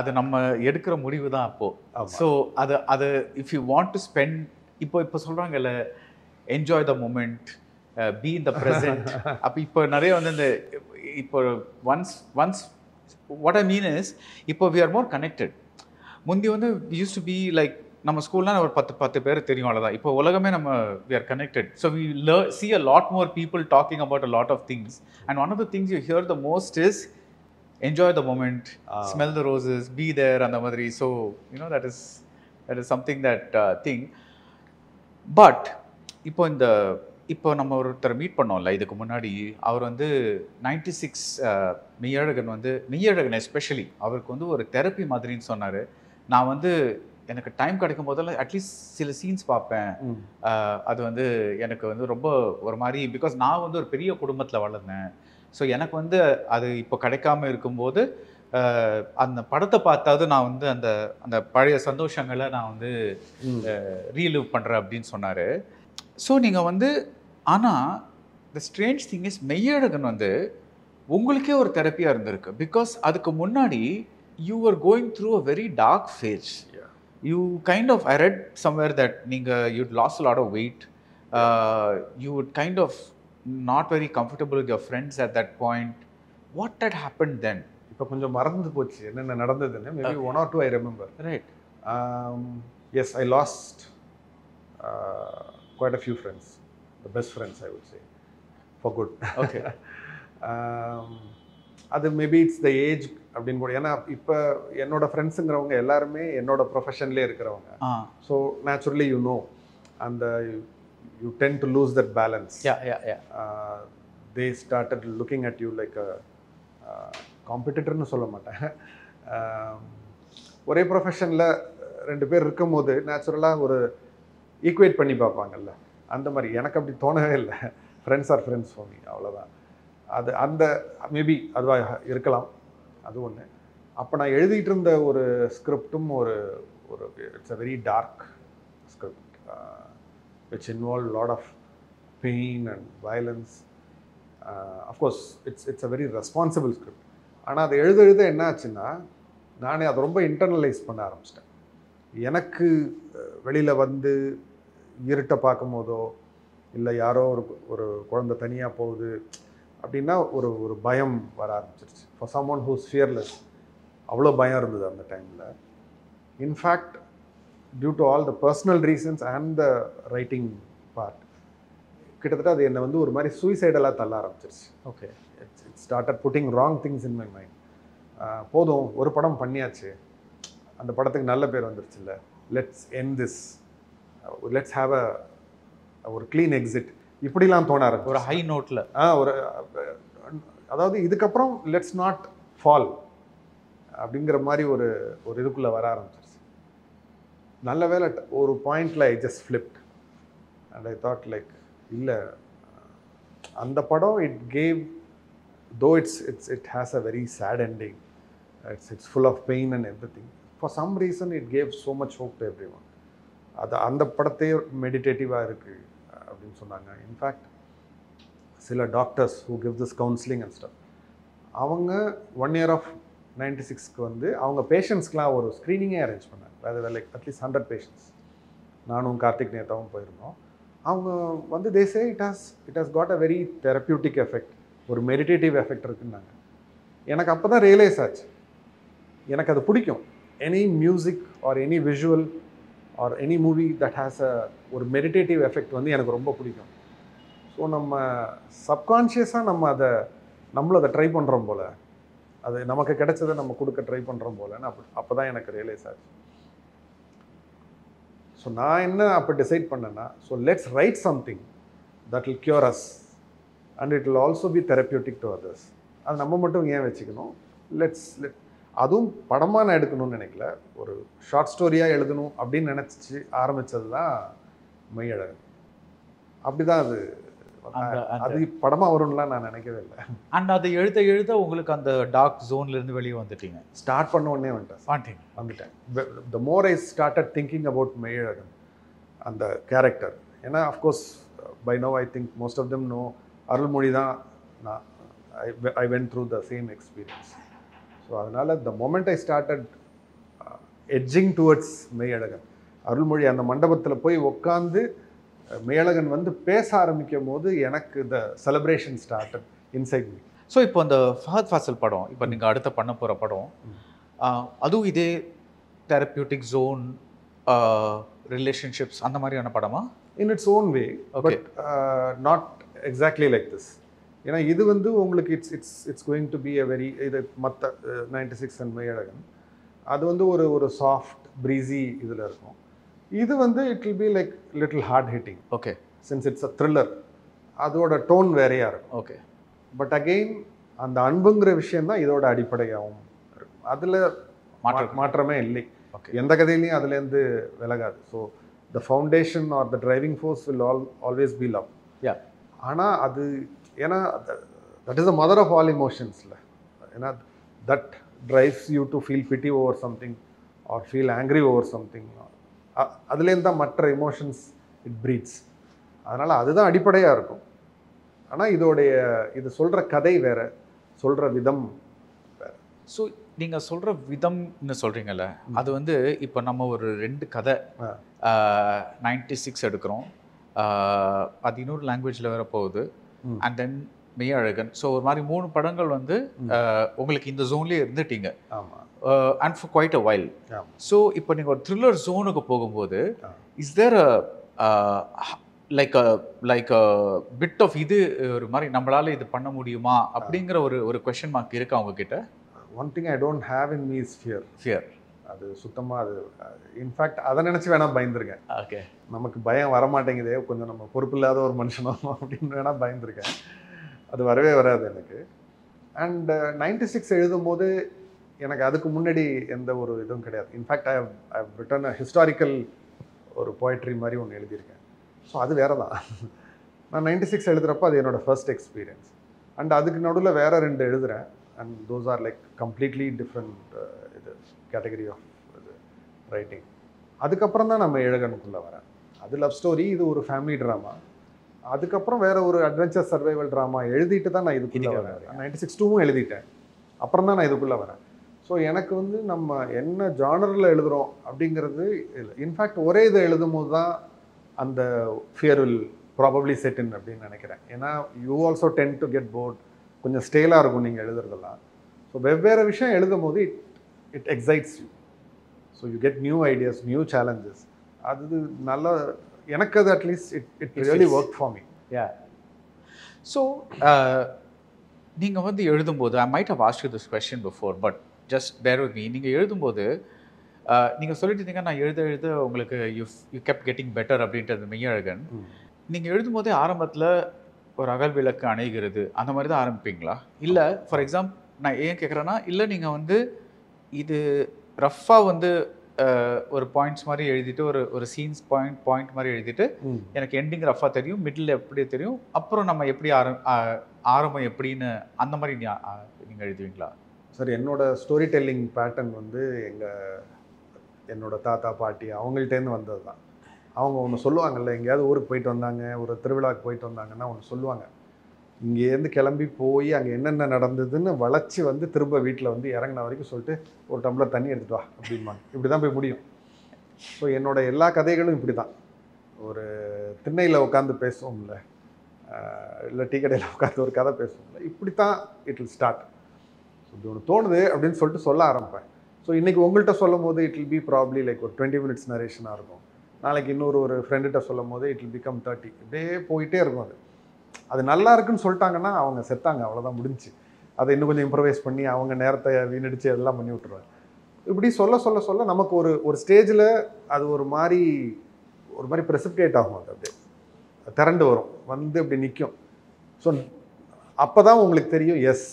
அது நம்ம எடுக்கிற முடிவு தான் அப்போ. ஸோ அது if you want to spend, இப்போ சொல்கிறாங்கல்ல, enjoy the moment, be in the present. அப்போ இப்போ நிறைய வந்து இந்த இப்போ once what I mean is, இப்போ வி ஆர் மோர் கனெக்டட். முந்தி வந்து யூஸ் டு பி லைக், நம்ம ஸ்கூல்னால் ஒரு 10 பேர் தெரியும், அவ்வளோதான். இப்போ உலகமே நம்ம we are connected. So we see a lot more people talking about a lot of things. And one of the things you hear the most is enjoy the moment, smell the roses, be there, and the madri. So you know that is something that thing. But இப்போ நம்ம ஒருத்தர் meet பண்ணோம்ல இதுக்கு முன்னாடி, அவர் வந்து 96 Meiyazhagan especially அவருக்கு வந்து ஒரு தெரப்பி மாதிரின்னு சொன்னார். நான் வந்து எனக்கு டைம் கிடைக்கும் போதெல்லாம் அட்லீஸ்ட் சில சீன்ஸ் பார்ப்பேன். அது வந்து எனக்கு வந்து ரொம்ப ஒரு மாதிரி, பிகாஸ் நான் வந்து ஒரு பெரிய குடும்பத்தில் வளர்ந்தேன். ஸோ எனக்கு வந்து அது இப்போ கிடைக்காம இருக்கும்போது அந்த படத்தை பார்த்தாவது நான் வந்து அந்த பழைய சந்தோஷங்களை நான் வந்து ரீலிவ் பண்ணுறேன் அப்படின்னு சொன்னார். ஸோ நீங்கள் வந்து, ஆனால் the strange thing is, Meiyazhagan வந்து உங்களுக்கே ஒரு தெரப்பியாக இருந்திருக்கு. பிகாஸ் அதுக்கு முன்னாடி you are going through a very dark phase. You kind of, I read somewhere that you'd lost a lot of weight. You would kind of not very comfortable with your friends at that point. What had happened then?
இப்போ கொஞ்சம் மறந்து போச்சு என்னென்ன நடந்ததுன்னு. Maybe 1 or 2 I remember.
Right.
Yes, I lost quite a few friends. The best friends, I would say. For good.
Okay.
அது maybe it's the age அப்படின்னு கூட. ஏன்னா இப்போ என்னோட ஃப்ரெண்ட்ஸுங்கிறவங்க எல்லாருமே என்னோட ப்ரொஃபஷன்லேயே இருக்கிறவங்க. ஸோ நேச்சுரலி யூ நோ, அந்த you tend to lose that balance. They started looking at you like a காம்படிட்டர்னு சொல்ல மாட்டேன். ஒரே ப்ரொஃபஷனில் 2 பேர் இருக்கும்போது நேச்சுரலாக ஒரு ஈக்குவேட் பண்ணி பார்ப்பாங்கல்ல, அந்த மாதிரி எனக்கு அப்படி தோணவே இல்லை. Friends are friends for me, அவ்வளோதான். அது அந்த மேபி அதுவாக இருக்கலாம், அது ஒன்று. அப்போ நான் எழுதிட்டு இருந்த ஒரு ஸ்கிரிப்டும் ஒரு it's a very dark script which involved a lot of pain and violence. Of course it's a very responsible script. ஆனால் அது எழுத என்ன ஆச்சுன்னா, நானே அதை ரொம்ப இன்டர்னலைஸ் பண்ண ஆரம்பிச்சிட்டேன். எனக்கு வெளியில் வந்து இருட்டை பார்க்கும் போதோ இல்லை யாரோ ஒரு குழந்தை தனியாக போகுது அப்படின்னா ஒரு பயம் வர ஆரம்பிச்சிருச்சு. ஃபார் சம்மன் ஹூஸ் ஃபியர்லெஸ், அவ்வளோ பயம் இருந்தது அந்த டைமில். In fact due to all the personal reasons and the writing part, கிட்டத்தட்ட அது என்னை வந்து ஒரு மாதிரி சூசைடலாக தள்ள ஆரம்பிச்சிருச்சு.
Okay,
it started putting wrong things in my mind. போதும், ஒரு படம் பண்ணியாச்சு, அந்த படத்துக்கு நல்ல பேர் வந்துருச்சு, இல்லை let's end this, let's have ஒரு க்ளீன் எக்ஸிட், இப்படிலாம் தோண ஆரம்பிச்சு.
ஒரு ஹை நோட்டில்
ஒரு அதாவது இதுக்கப்புறம் லெட்ஸ் நாட் ஃபால் அப்படிங்கிற மாதிரி ஒரு இதுக்குள்ளே வர ஆரம்பிச்சிருச்சு. நல்ல வேலை ஒரு பாயிண்டில் I just flipped and I thought like, இல்லை அந்த படம் it gave, though it has a very sad ending, it's full of pain and everything, for some reason it gave so much hope to everyone. அது அந்த படத்தையே மெடிடேட்டிவாக இருக்குது அப்படின்னு சொன்னாங்க. இன்ஃபேக்ட் சில doctors who give this counselling and stuff, அவங்க 1 year of 96க்கு வந்து அவங்க பேஷண்ட்ஸ்க்கெலாம் ஒரு ஸ்க்ரீனிங்கே அரேஞ்ச் பண்ணாங்க. அது லைக் அட்லீஸ்ட் 100 பேஷண்ட்ஸ். நானும் கார்த்திக் நேதாவும் போயிருந்தோம். அவங்க வந்து they say it has got a very therapeutic effect, ஒரு மெடிடேட்டிவ் எஃபெக்ட் இருக்குன்னாங்க. எனக்கு அப்போ தான் ரியலைஸ் ஆச்சு, எனக்கு அது பிடிக்கும். Any music or any visual or any movie that has ஒரு மெடிடேட்டிவ் எஃபெக்ட் வந்து எனக்கு ரொம்ப பிடிக்கும். ஸோ நம்ம சப்கான்ஷியஸாக நம்மளும் அதை ட்ரை பண்ணுறோம் போல், அது நமக்கு கிடைச்சதை நம்ம கொடுக்க ட்ரை பண்ணுறோம் போலன்னு அப்போ தான் எனக்கு ரியலைஸ் ஆச்சு. ஸோ நான் என்ன அப்போ டிசைட் பண்ணேன்னா, so let's write something that will cure us and it will also be therapeutic to others. அது நம்ம மட்டும் ஏன் வச்சுக்கணும், அதுவும் படமாக நான் எடுக்கணும்னு நினைக்கல, ஒரு ஷார்ட் ஸ்டோரியாக எழுதணும் அப்படின்னு நினச்சி ஆரம்பித்தது தான் மெய்யழகன். அப்படி தான் அது படமாக வரும்லாம் நான் நினைக்கவே இல்லை.
அண்ட் அது எழுத உங்களுக்கு அந்த டார்க் ஜோன்லேருந்து வெளியே வந்துட்டீங்க?
ஸ்டார்ட் பண்ண உடனே வந்துட்டேன். The more I started thinking about Meiyazhagan, அந்த கேரக்டர். ஏன்னா of course by now I think most of them know, Arulmozhi தான் நான் I went through the same experience. So அதனால் the moment I started edging towards Meiyazhagan, Arulmozhi அந்த மண்டபத்தில் போய் உட்காந்து மெய்யழகன் வந்து பேச ஆரம்பிக்கும் போது எனக்கு த celebration started inside me.
So இப்போ அந்த ஃபஹத் ஃபாசில் படம், இப்போ நீங்கள் அடுத்த பண்ண போகிற படம், அதுவும் இதே தெரப்யூட்டிக் ஜோன் ரிலேஷன்ஷிப்ஸ் அந்த மாதிரியான படமா?
இன் its own way, but not exactly like this. ஏன்னா இது வந்து உங்களுக்கு it's going to be a very, இது மற்ற 96 அண்ட் மெய்யழகன் அது வந்து ஒரு சாஃப்ட் ப்ரீஸி இதில் இருக்கும். இது வந்து it will be like little hard hitting.
Okay,
since it's a thriller, அதோட டோன் வேறையாக இருக்கும்.
ஓகே,
பட் அகெயின் அந்த அன்புங்கிற விஷயந்தான் இதோட அடிப்படையாகவும் இருக்கும். அதில் மாற்றமே இல்லை. எந்த கதையிலையும் அதுலேருந்து விலகாது. So the foundation or the driving force will always be love. ஆனால் அது ஏன்னா that is the mother of all இமோஷன்ஸில். ஏன்னா that drives you to feel pity over something or feel angry over something. அதுலேருந்து தான் மற்ற எமோஷன்ஸ் இட் ப்ரீட்ஸ். அதனால் அதுதான் அடிப்படையாக இருக்கும். ஆனால் இது சொல்கிற கதை வேறு, சொல்கிற விதம் வேறு.
ஸோ நீங்கள் சொல்கிற விதம்னு சொல்கிறீங்கல்ல, அது வந்து இப்போ நம்ம ஒரு 2 கதை 96 எடுக்கிறோம், அது இன்னொரு லாங்குவேஜில் வேறு போகுது, அண்ட் தென் மெய்யழகன். ஸோ ஒரு மாதிரி 3 படங்கள் வந்து உங்களுக்கு இந்த ஜோன்லேயே இருந்துட்டீங்க.
ஆமாம்.
And for quite a while. So இப்போ நீங்கள் ஒரு த்ரில்லர் ஜோனுக்கு போகும்போது is there like bit of இது ஒரு மாதிரி நம்மளால இது பண்ண முடியுமா அப்படிங்கிற ஒரு கொஸ்டின் மார்க் இருக்கா உங்ககிட்ட?
One thing I don't have in me is fear. அது சுத்தமாக அது இன்ஃபேக்ட் அதை நினச்சி வேணால் பயந்துருக்கேன்.
ஓகே,
நமக்கு பயம் வரமாட்டேங்குதே, கொஞ்சம் நம்ம பொறுப்பு இல்லாத ஒரு மனுஷனோ அப்படின்னு வேணால் பயந்துருக்கேன். அது வரவே வராது எனக்கு. அண்ட் 96 எழுதும்போது எனக்கு அதுக்கு முன்னாடி எந்த ஒரு இதுவும் கிடையாது. In fact I have written a historical ஒரு போய்ட்ரி மாதிரி ஒன்று எழுதியிருக்கேன். ஸோ அது வேறு தான். நான் 96 எழுதுகிறப்போ அது என்னோடய ஃபர்ஸ்ட் எக்ஸ்பீரியன்ஸ். அண்ட் அதுக்கு நடுவில் வேறு 2 எழுதுகிறேன். And those are like completely different இது கேட்டகரி ஆஃப் இது ரைட்டிங். அதுக்கப்புறம் தான் நம்ம ஏழகனுக்குள்ளே வரேன். அது லவ் ஸ்டோரி, இது ஒரு ஃபேமிலி ட்ராமா. அதுக்கப்புறம் வேறு ஒரு அட்வென்ச்சர் சர்வைவல் ட்ராமா எழுதிட்டு தான் நான் இதுக்குள்ளே வரேன். 96 2வும் எழுதிட்டேன். அப்புறம் தான் நான் இதுக்குள்ளே வரேன். ஸோ எனக்கு வந்து நம்ம என்ன ஜானரில் எழுதுகிறோம் அப்படிங்கிறது இல்லை. இன்ஃபேக்ட் ஒரே இதை எழுதும் போது தான் அந்த ஃபியர் வில் ப்ராபப்ளி செட் இன் அப்படின்னு நினைக்கிறேன். ஏன்னா you also ten to get board, கொஞ்சம் ஸ்டேலாக இருக்கும் நீங்கள் எழுதுறதெல்லாம். ஸோ வெவ்வேறு விஷயம் எழுதும் போது it excites you. So you get new ideas, new challenges. அது நல்ல, எனக்கு அது at least it really work for me.
Yeah. So நீங்கள் வந்து எழுதும்போது, I might have asked you this question before, but just bear with me. நீங்கள் எழுதும்போது நீங்கள் சொல்லிட்டு இருந்தீங்க, நான் எழுத உங்களுக்கு யூ கெப்ட் கெட்டிங் பெட்டர் அப்படின்றது மெய்யழகன். நீங்கள் எழுதும்போதே ஆரம்பத்தில் ஒரு அகல் விளக்கு அணைகிறது அந்த மாதிரி தான் ஆரம்பிப்பீங்களா? இல்லை ஃபார் எக்ஸாம்பிள் நான் ஏன் கேட்குறேன்னா, இல்லை நீங்கள் வந்து இது ரஃப்பாக வந்து ஒரு பாயிண்ட்ஸ் மாதிரி எழுதிட்டு ஒரு சீன்ஸ் பாயிண்ட் மாதிரி எழுதிட்டு எனக்கு எண்டிங் ரஃபாக தெரியும், மிடில் எப்படி தெரியும், அப்புறம் நம்ம எப்படி ஆரம்பம் எப்படின்னு அந்த மாதிரி நீங்கள் எழுதுவீங்களா?
சார், என்னோட ஸ்டோரி டெல்லிங் பேட்டர்ன் வந்து என்னோட தாத்தா பாட்டி அவங்கள்ட்டேருந்து வந்தது தான். அவங்க ஒன்று சொல்லுவாங்கல்ல, எங்கேயாவது ஊருக்கு போயிட்டு வந்தாங்க, ஒரு திருவிழாவுக்கு போயிட்டு வந்தாங்கன்னா ஒன்று சொல்லுவாங்க, இங்கேருந்து கிளம்பி போய் அங்கே என்னென்ன நடந்ததுன்னு வளைச்சி வந்து திரும்ப வீட்டில் வந்து இறங்கின வரைக்கும் சொல்லிட்டு ஒரு டம்ளர் தண்ணி எடுத்துகிட்டு வா அப்படிம்பாங்க. இப்படி தான் போய் முடியும். ஸோ என்னோடய எல்லா கதைகளும் இப்படி தான். ஒரு திண்ணையில் உட்காந்து பேசுவோம்ல, இல்லை டீ கடையில் உட்காந்து ஒரு கதை பேசுவோம்ல, இப்படி தான் இட் வில் ஸ்டார்ட். இப்படி ஒன்று தோணுது அப்படின்னு சொல்லிட்டு சொல்ல ஆரம்பிப்பேன். ஸோ இன்றைக்கி உங்கள்கிட்ட சொல்லும் போது it will B probably like ஒரு 20 minutes நரேஷனாக இருக்கும். நாளைக்கு ஒரு ஃப்ரெண்டுகிட்ட சொல்லும் போது இட் வில் பிகம் 30. இப்படியே போயிட்டே இருக்கும். அது நல்லா இருக்குன்னு சொல்லிட்டாங்கன்னா அவங்க செத்தாங்க, அவ்வளோதான், முடிஞ்சு. அதை இன்னும் கொஞ்சம் இம்ப்ரவைஸ் பண்ணி அவங்க நேரத்தை வீணடிச்சு எல்லாம் பண்ணி விட்டுருவாங்க. இப்படி சொல்ல சொல்ல சொல்ல நமக்கு ஒரு ஸ்டேஜில் அது ஒரு மாதிரி ப்ரெசிபிடேட் ஆகும். அது அப்படியே திரண்டு வரும், வந்து இப்படி நிற்கும். ஸோ அப்போ தான் உங்களுக்கு தெரியும், S,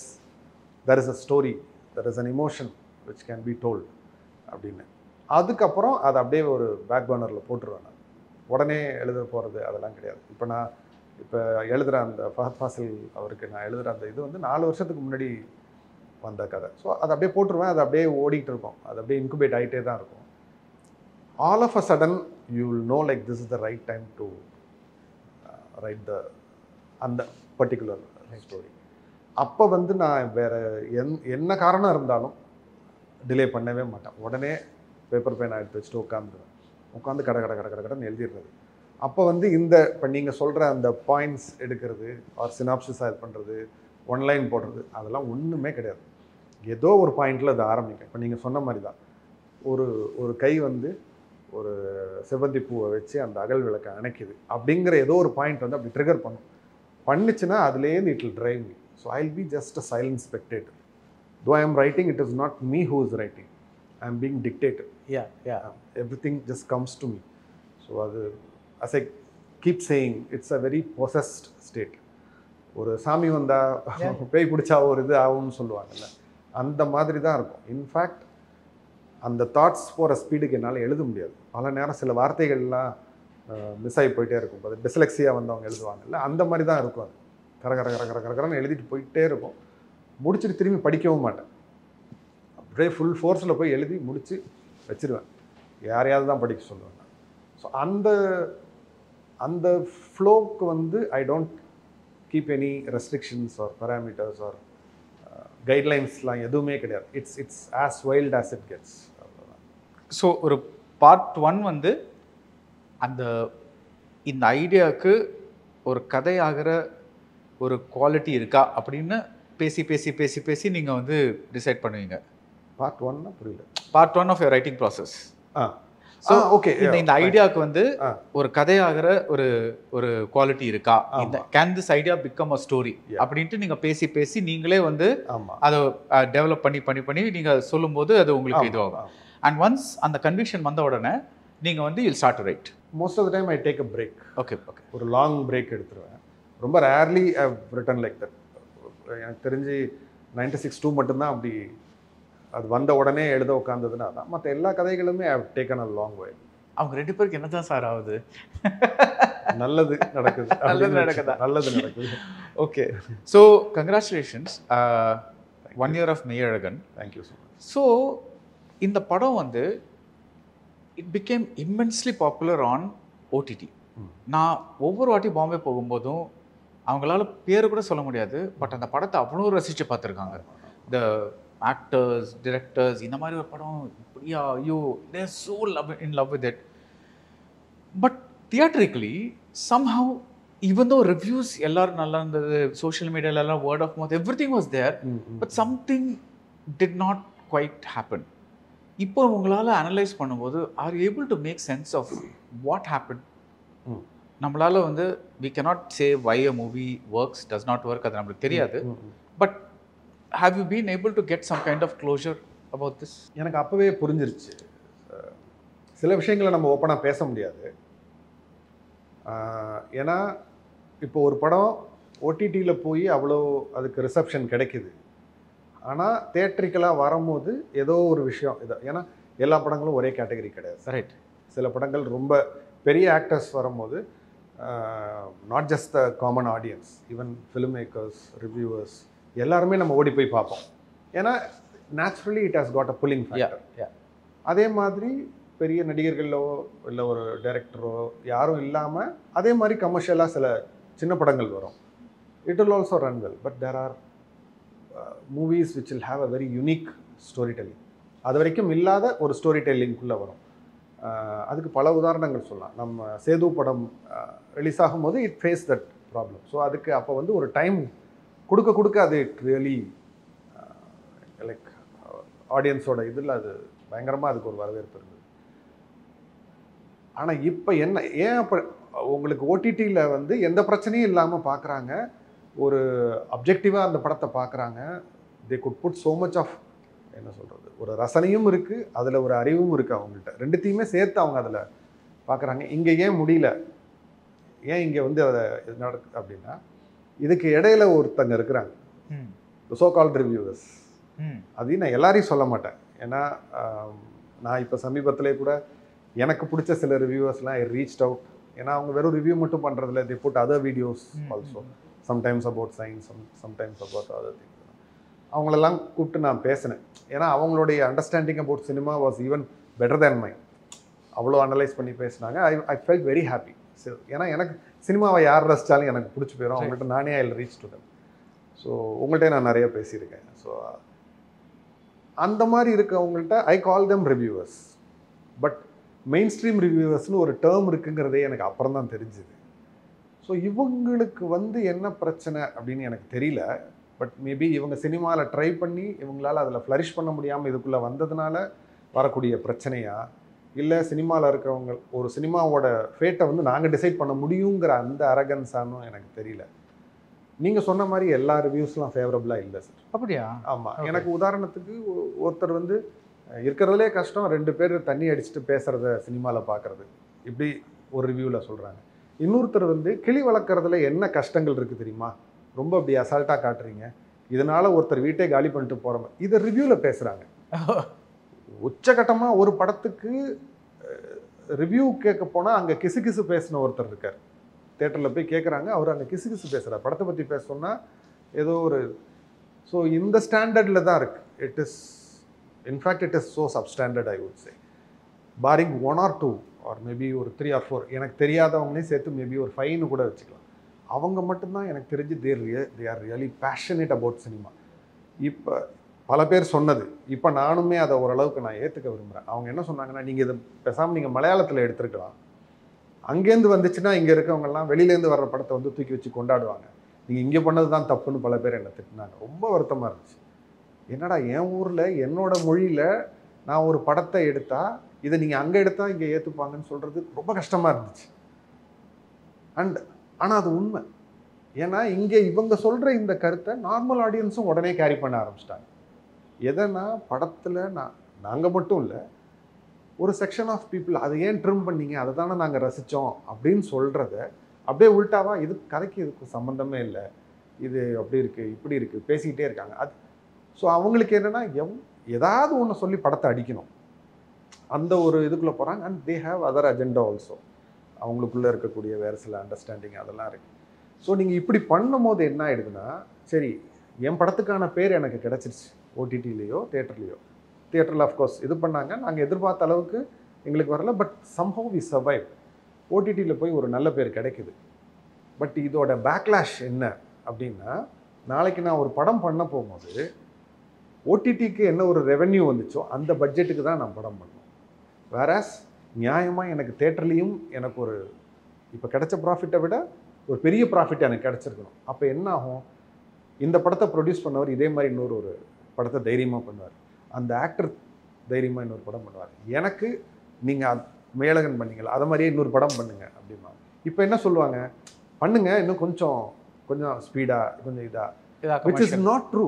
there is a story, there is an emotion which can be told அப்படின்னு. அதுக்கப்புறம் அதை அப்படியே ஒரு பேக் பர்னரில் போட்டுருவேன். நான் உடனே எழுத போகிறது அதெல்லாம் கிடையாது. இப்போ எழுதுகிற அந்த ஃபஹத் ஃபாசில் அவருக்கு நான் எழுதுகிற அந்த இது வந்து 4 வருஷத்துக்கு முன்னாடி வந்த கதை. ஸோ அதை அப்படியே போட்டுருவேன். அது அப்படியே ஓடிக்கிட்டு இருக்கும். அது அப்படியே இன்குபேட் ஆகிட்டே தான் இருக்கும். All of a sudden you will know like this is the right time to write அந்த பர்டிகுலர் ஸ்டோரி. அப்போ வந்து நான் வேறு என்ன காரணம் இருந்தாலும் டிலே பண்ணவே மாட்டேன். உடனே பேப்பர் பேன் எடுத்து வச்சுட்டு உட்காந்து கடன்னு எழுதிடுறது. அப்போ வந்து இப்போ நீங்கள் சொல்கிற அந்த பாயிண்ட்ஸ் எடுக்கிறது, ஆர் சினாப்சிஸ் இது பண்ணுறது, ஒன்லைன் போடுறது, அதெல்லாம் ஒன்றுமே கிடையாது. ஏதோ ஒரு பாயிண்டில் அது ஆரம்பிக்கும். இப்போ நீங்கள் சொன்ன மாதிரி தான், ஒரு கை வந்து ஒரு செவ்வந்தி பூவை வச்சு அந்த அகல் விளக்கை அணைக்குது அப்படிங்கிற ஏதோ ஒரு பாயிண்ட் வந்து அப்படி ட்ரிகர் பண்ணிச்சுன்னா அதுலேருந்து it will drive me. So I will be just a silent spectator. Though I am writing, it is not me who is writing. I am being dictated. Yeah. Everything just comes to me. So as I keep saying, it's a very possessed state. ஒரு சாமி வந்தா பேய் பிடிச்சா ஒரு இது ஆகும்னு சொல்லுவாங்கல்ல, அந்த மாதிரி தான் இருக்கும். இன்ஃபேக்ட் அந்த தாட்ஸ் போகிற ஸ்பீடுக்கு என்னால் எழுத முடியாது. பல நேரம் சில வார்த்தைகள்லாம் மிஸ் ஆகி போயிட்டே இருக்கும். அது டிஸ்லெக்ஸியா வந்தவங்க எழுதுவாங்கல்ல, அந்த மாதிரி தான் இருக்கும். அது கரன்னு எழுதிட்டு போயிட்டே இருக்கும். முடிச்சுட்டு திரும்பி படிக்கவும் மாட்டேன். அப்படியே ஃபுல் ஃபோர்ஸில் போய் எழுதி முடித்து வச்சுருவேன். யாரையாவது தான் படிக்க சொல்லுவேன். ஸோ அந்த ஃப்ளோக்கு வந்து I don't keep any restrictions or parameters or கைட்லைன்ஸ்லாம் எதுவுமே கிடையாது. It's as wild as it gets.
So ஒரு பார்ட் 1 வந்து இந்த ஐடியாவுக்கு ஒரு கதையாகிற ஒரு குவாலிட்டி இருக்கா அப்படின்னு பேசி நீங்கள் வந்து டிசைட் பண்ணுவீங்க.
பார்ட் 1 புரியல.
Part 1 of your writing process. Okay. இந்த ஐடியாவுக்கு வந்து ஒரு கதையாகிற ஒரு குவாலிட்டி இருக்கா, இந்த can this idea become a story அப்படின்ட்டு நீங்கள் பேசி நீங்களே வந்து அதை டெவலப் பண்ணி நீங்கள் சொல்லும்போது அது உங்களுக்கு இதுவாகும். அண்ட் ஒன்ஸ் அந்த கன்விக்ஷன் வந்த உடனே நீங்கள் வந்து you'll start to write.
Most of the time I take a break.
Okay.
ஒரு லாங் பிரேக் எடுத்துருவேன். ரொம்ப rarely I have written like that. எனக்கு தெரிஞ்சு 96-2 மட்டும்தான் அப்படி அது வந்த உடனே எழுத உட்காந்ததுன்னா தான். மற்ற எல்லா கதைகளுமே I have taken a long way.
அவங்க 2 பேருக்கு என்ன தான் சார் ஆகுது?
நல்லது நடக்குது.
நல்லது நடக்குதா?
நல்லது நடக்குது.
Okay, so congratulations, 1 year of Meiyazhagan.
Thank you so much.
So இந்த படம் வந்து it became immensely popular on OTT. நான் ஒவ்வொரு வாட்டி பாம்பே போகும்போதும் அவங்களால பேர் கூட சொல்ல முடியாது, பட் அந்த படத்தை அவ்வளோ ரசித்து பார்த்துருக்காங்க. த ஆக்டர்ஸ், டிரெக்டர்ஸ், இந்த மாதிரி ஒரு படம் இப்படியா, ஐயோ, they're so in love with it. But theatrically somehow even though reviews எல்லாரும் நல்லா இருந்தது, சோஷியல் மீடியாலெல்லாம் word of mouth everything was there, but something did not quite happen. இப்போ உங்களால் அனலைஸ் பண்ணும்போது are you able to make sense of what happen? நம்மளால் வந்து we cannot say why a movie works does not work, அது நம்மளுக்கு தெரியாது. But have you been able to get some kind of closure about this?
எனக்கு அப்போவே புரிஞ்சிருச்சு. சில விஷயங்களை நம்ம ஓப்பனாக பேச முடியாது. ஏன்னா இப்போ ஒரு படம் ஓடிடியில் போய் அவ்வளோ அதுக்கு ரிசப்ஷன் கிடைக்குது, ஆனால் தியேட்ரிக்கலாக வரும்போது ஏதோ ஒரு விஷயம் இது. ஏன்னா எல்லா படங்களும் ஒரே கேட்டகரி கிடையாது.
ரைட்.
சில படங்கள் ரொம்ப பெரிய ஆக்டர்ஸ் வரும்போது not just the common audience, even film makers, reviewers எல்லாருமே நம்ம ஓடி போய் பார்ப்போம். ஏன்னா naturally it has got a pulling factor. அதே மாதிரி பெரிய நடிகர்களோ இல்லை ஒரு டைரக்டரோ யாரும் இல்லாமல் அதே மாதிரி கமர்ஷியலாக சில சின்ன படங்கள் வரும். It will also run well. But there are movies which will have a very unique story telling. அது வரைக்கும் இல்லாத ஒரு ஸ்டோரி டெல்லிங்குள்ளே வரும். அதுக்கு பல உதாரணங்கள் சொல்லலாம். நம்ம சேது படம் ரிலீஸ் ஆகும்போது it face that problem. So அதுக்கு அப்போ வந்து ஒரு டைம் கொடுக்க கொடுக்க அது இட் ரியலி லைக் ஆடியன்ஸோட இதில் அது பயங்கரமாக அதுக்கு ஒரு வரவேற்பு இருந்தது. ஆனால் இப்போ என்ன, ஏன் அப்போ உங்களுக்கு ஓடிடியில் வந்து எந்த பிரச்சனையும் இல்லாமல் பார்க்குறாங்க, ஒரு அப்ஜெக்டிவாக அந்த படத்தை பார்க்குறாங்க. They could put so much of, என்ன சொல்கிறது, ஒரு ரசனையும் இருக்குது, அதில் ஒரு அறிவும் இருக்குது அவங்கள்ட்ட. ரெண்டுத்தையுமே சேர்த்து அவங்க அதில் பார்க்குறாங்க. இங்கே ஏன் முடியல, ஏன் இங்கே வந்து அதை இது நடக்குது அப்படின்னா, இதுக்கு இடையில ஒருத்தங்க இருக்கிறாங்க, சோ கால்ட் ரிவ்யூவர்ஸ். அதையும் நான் எல்லாரையும் சொல்ல மாட்டேன். ஏன்னா நான் இப்போ சமீபத்திலே கூட எனக்கு பிடிச்ச சில ரிவ்யூவர்ஸ்லாம் ஐ ரீச்ட் அவுட். ஏன்னா அவங்க வெறும் ரிவ்யூ மட்டும் பண்ணுறதில்ல, they put other videos also, sometimes about science, sometimes about other things. அவங்களெல்லாம் கூப்பிட்டு நான் பேசினேன். ஏன்னா அவங்களுடைய understanding about cinema was even better than mine. அவ்வளோ அனலைஸ் பண்ணி பேசினாங்க. I felt very happy. ஏன்னா எனக்கு சினிமாவை யார் ரசித்தாலும் எனக்கு பிடிச்சி போயிடும். அவங்கள்ட்ட நானே I reach to them. So உங்கள்கிட்ட நான் நிறைய பேசியிருக்கேன். ஸோ அந்த மாதிரி இருக்கவங்கள்ட்ட I call them reviewers. But main stream ரிவ்யூவர்ஸ்னு ஒரு டேர்ம் இருக்குங்கிறதே எனக்கு அப்புறம் தான் தெரிஞ்சுது. ஸோ இவங்களுக்கு வந்து என்ன பிரச்சனை அப்படின்னு எனக்கு தெரியல. பட் மேபி இவங்க சினிமாவில் ட்ரை பண்ணி இவங்களால் அதில் ஃப்ளரிஷ் பண்ண முடியாமல் இதுக்குள்ளே வந்ததுனால வரக்கூடிய பிரச்சனையா, இல்லை சினிமாவில் இருக்கிறவங்க ஒரு சினிமாவோட ஃபேட்டை வந்து நாங்கள் டிசைட் பண்ண முடியுங்கிற அந்த அரகன்ஸானும் எனக்கு தெரியல. நீங்கள் சொன்ன மாதிரி எல்லா ரிவ்யூஸ்லாம் ஃபேவரபுளாக இல்லை சார்.
அப்படியா?
ஆமாம். எனக்கு உதாரணத்துக்கு ஒருத்தர் வந்து இருக்கிறதுலே கஷ்டம் 2 பேர் தண்ணி அடிச்சுட்டு பேசுகிறத சினிமாவில் பார்க்குறது, இப்படி ஒரு ரிவ்யூவில் சொல்கிறாங்க. இன்னொருத்தர் வந்து கிளி வளர்க்குறதுல என்ன கஷ்டங்கள் இருக்குது தெரியுமா, ரொம்ப அப்படி அசால்ட்டாக காட்டுறீங்க, இதனால் ஒருத்தர் வீட்டே காலி பண்ணிட்டு போகிறோம், இதை ரிவ்யூவில் பேசுகிறாங்க. உச்சகட்டமாக ஒரு படத்துக்கு ரிவ்யூ கேட்க போனால் அங்கே கிசு கிசு பேசின ஒருத்தர் இருக்கார். தேட்டரில் போய் கேட்குறாங்க, அவர் அங்கே கிசு கிசு பேசுகிறார். படத்தை பற்றி பேச சொன்னால் ஏதோ ஒரு, ஸோ இந்த ஸ்டாண்டர்டில் தான் இருக்குது. It is in fact it is so substandard I would say. Boring 1 or 2 or maybe ஒரு 3 or 4 எனக்கு தெரியாதவங்களையும் சேர்த்து மேபி ஒரு 5 கூட வச்சுக்கலாம். அவங்க மட்டும்தான் எனக்கு தெரிஞ்சு they are really passionate about cinema. இப்போ பல பேர் சொன்னது, இப்போ நானுமே அதை ஓரளவுக்கு நான் ஏற்றுக்க விரும்புகிறேன். அவங்க என்ன சொன்னாங்கன்னா, நீங்கள் இதை பேசாமல் நீங்கள் மலையாளத்தில் எடுத்துருக்கலாம், அங்கேருந்து வந்துச்சுன்னா இங்கே இருக்கவங்கெல்லாம் வெளியிலேருந்து வர்ற படத்தை வந்து தூக்கி வச்சு கொண்டாடுவாங்க, நீங்கள் இங்கே பண்ணது தான் தப்புன்னு பல பேர் என்னை திட்டினாங்க. ரொம்ப வருத்தமாக இருந்துச்சு. என்னடா என் ஊரில் என்னோட மொழியில் நான் ஒரு படத்தை எடுத்தால் இதை நீங்கள் அங்கே எடுத்தால் இங்கே ஏற்றுப்பாங்கன்னு சொல்கிறது ரொம்ப கஷ்டமாக இருந்துச்சு. ஆனால் அது உண்மை. ஏன்னா இங்கே இவங்க சொல்கிற இந்த கருத்தை நார்மல் ஆடியன்ஸும் உடனே கேரி பண்ண ஆரம்பிச்சிட்டாங்க. எதனா படத்தில் நாங்கள் மட்டும் இல்லை, ஒரு செக்ஷன் ஆஃப் பீப்புள் அதை ஏன் ட்ரிம் பண்ணீங்க, அதை தானே நாங்கள் ரசித்தோம் அப்படின்னு சொல்கிறத அப்படியே உள்டாவா, இது கதைக்கு இதுக்கு சம்மந்தமே இல்லை, இது அப்படி இருக்குது இப்படி இருக்குது பேசிக்கிட்டே இருக்காங்க. அது ஸோ அவங்களுக்கு என்னென்னா ஏதாவது ஒன்று சொல்லி படத்தை அடிக்கணும், அந்த ஒரு இதுக்குள்ளே போகிறாங்க. And they have other agenda also. அவங்களுக்குள்ளே இருக்கக்கூடிய வேறு சில அண்டர்ஸ்டாண்டிங் அதெல்லாம் இருக்குது. ஸோ நீங்கள் இப்படி பண்ணும் போது என்ன ஆகிடுதுன்னா, சரி என் படத்துக்கான பேர் எனக்கு கிடச்சிருச்சு, ஓடிடிலேயோ தேட்டர்லேயோ. தியேட்டரில் அஃப்கோர்ஸ் இது பண்ணாங்க, நாங்கள் எதிர்பார்த்த அளவுக்கு எங்களுக்கு வரல, பட் சம்ஹவ் வி சர்வைவ். ஓடிடியில் போய் ஒரு நல்ல பேர் கிடைக்குது. பட் இதோட பேக்லாஷ் என்ன அப்படின்னா, நாளைக்கு நான் ஒரு படம் பண்ண போகும்போது ஓடிடிக்கு என்ன ஒரு ரெவென்யூ வந்துச்சோ அந்த பட்ஜெட்டுக்கு தான் நான் படம் பண்ணணும். வேறாஸ் நியாயமாக எனக்கு தேட்டர்லேயும் எனக்கு ஒரு இப்போ கிடைச்ச ப்ராஃபிட்டை விட ஒரு பெரிய ப்ராஃபிட் எனக்கு கிடச்சிருக்கணும். அப்போ என்ன ஆகும், இந்த படத்தை ப்ரொடியூஸ் பண்ணவர் இதே மாதிரி இன்னொரு ஒரு படத்தை தைரியமாக பண்ணுவார், அந்த ஆக்டர் தைரியமாக இன்னொரு படம் பண்ணுவார். எனக்கு நீங்கள் மேலகன் பண்ணீங்களா அதை மாதிரியே இன்னொரு படம் பண்ணுங்க அப்படிமா. இப்போ என்ன சொல்லுவாங்க, பண்ணுங்க இன்னும் கொஞ்சம் ஸ்பீடாக கொஞ்சம் இதாக, விச் இஸ் நாட் ட்ரூ.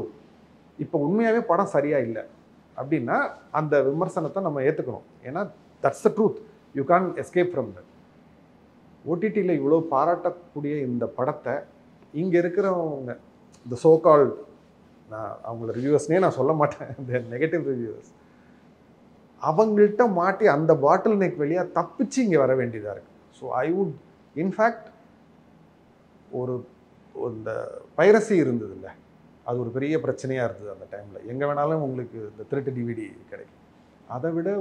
இப்போ உண்மையாகவே படம் சரியாக இல்லை அப்படின்னா அந்த விமர்சனத்தை நம்ம ஏற்றுக்கணும். ஏன்னா that's the truth, you can't escape from that. ஓடிடியில் இவ்வளோ பாராட்டக்கூடிய இந்த படத்தை இங்கே இருக்கிறவங்க, இந்த சோகால், நான் அவங்கள ரிவ்யூவர்ஸ்னே நான் சொல்ல மாட்டேன், இந்த நெகட்டிவ் ரிவ்யூவர்ஸ், அவங்கள்ட்ட மாட்டி அந்த பாட்டில் நெக் வழியாக தப்பிச்சு இங்கே வர வேண்டியதாக இருக்குது. ஸோ ஐ வுட் இன்ஃபேக்ட் இந்த பைரசி இருந்தது இல்லை, அது ஒரு பெரிய பிரச்சனையாக இருந்தது அந்த டைமில். எங்கே வேணாலும் உங்களுக்கு இந்த திருட்டு டிவிடி கிடைக்கும். அதை விட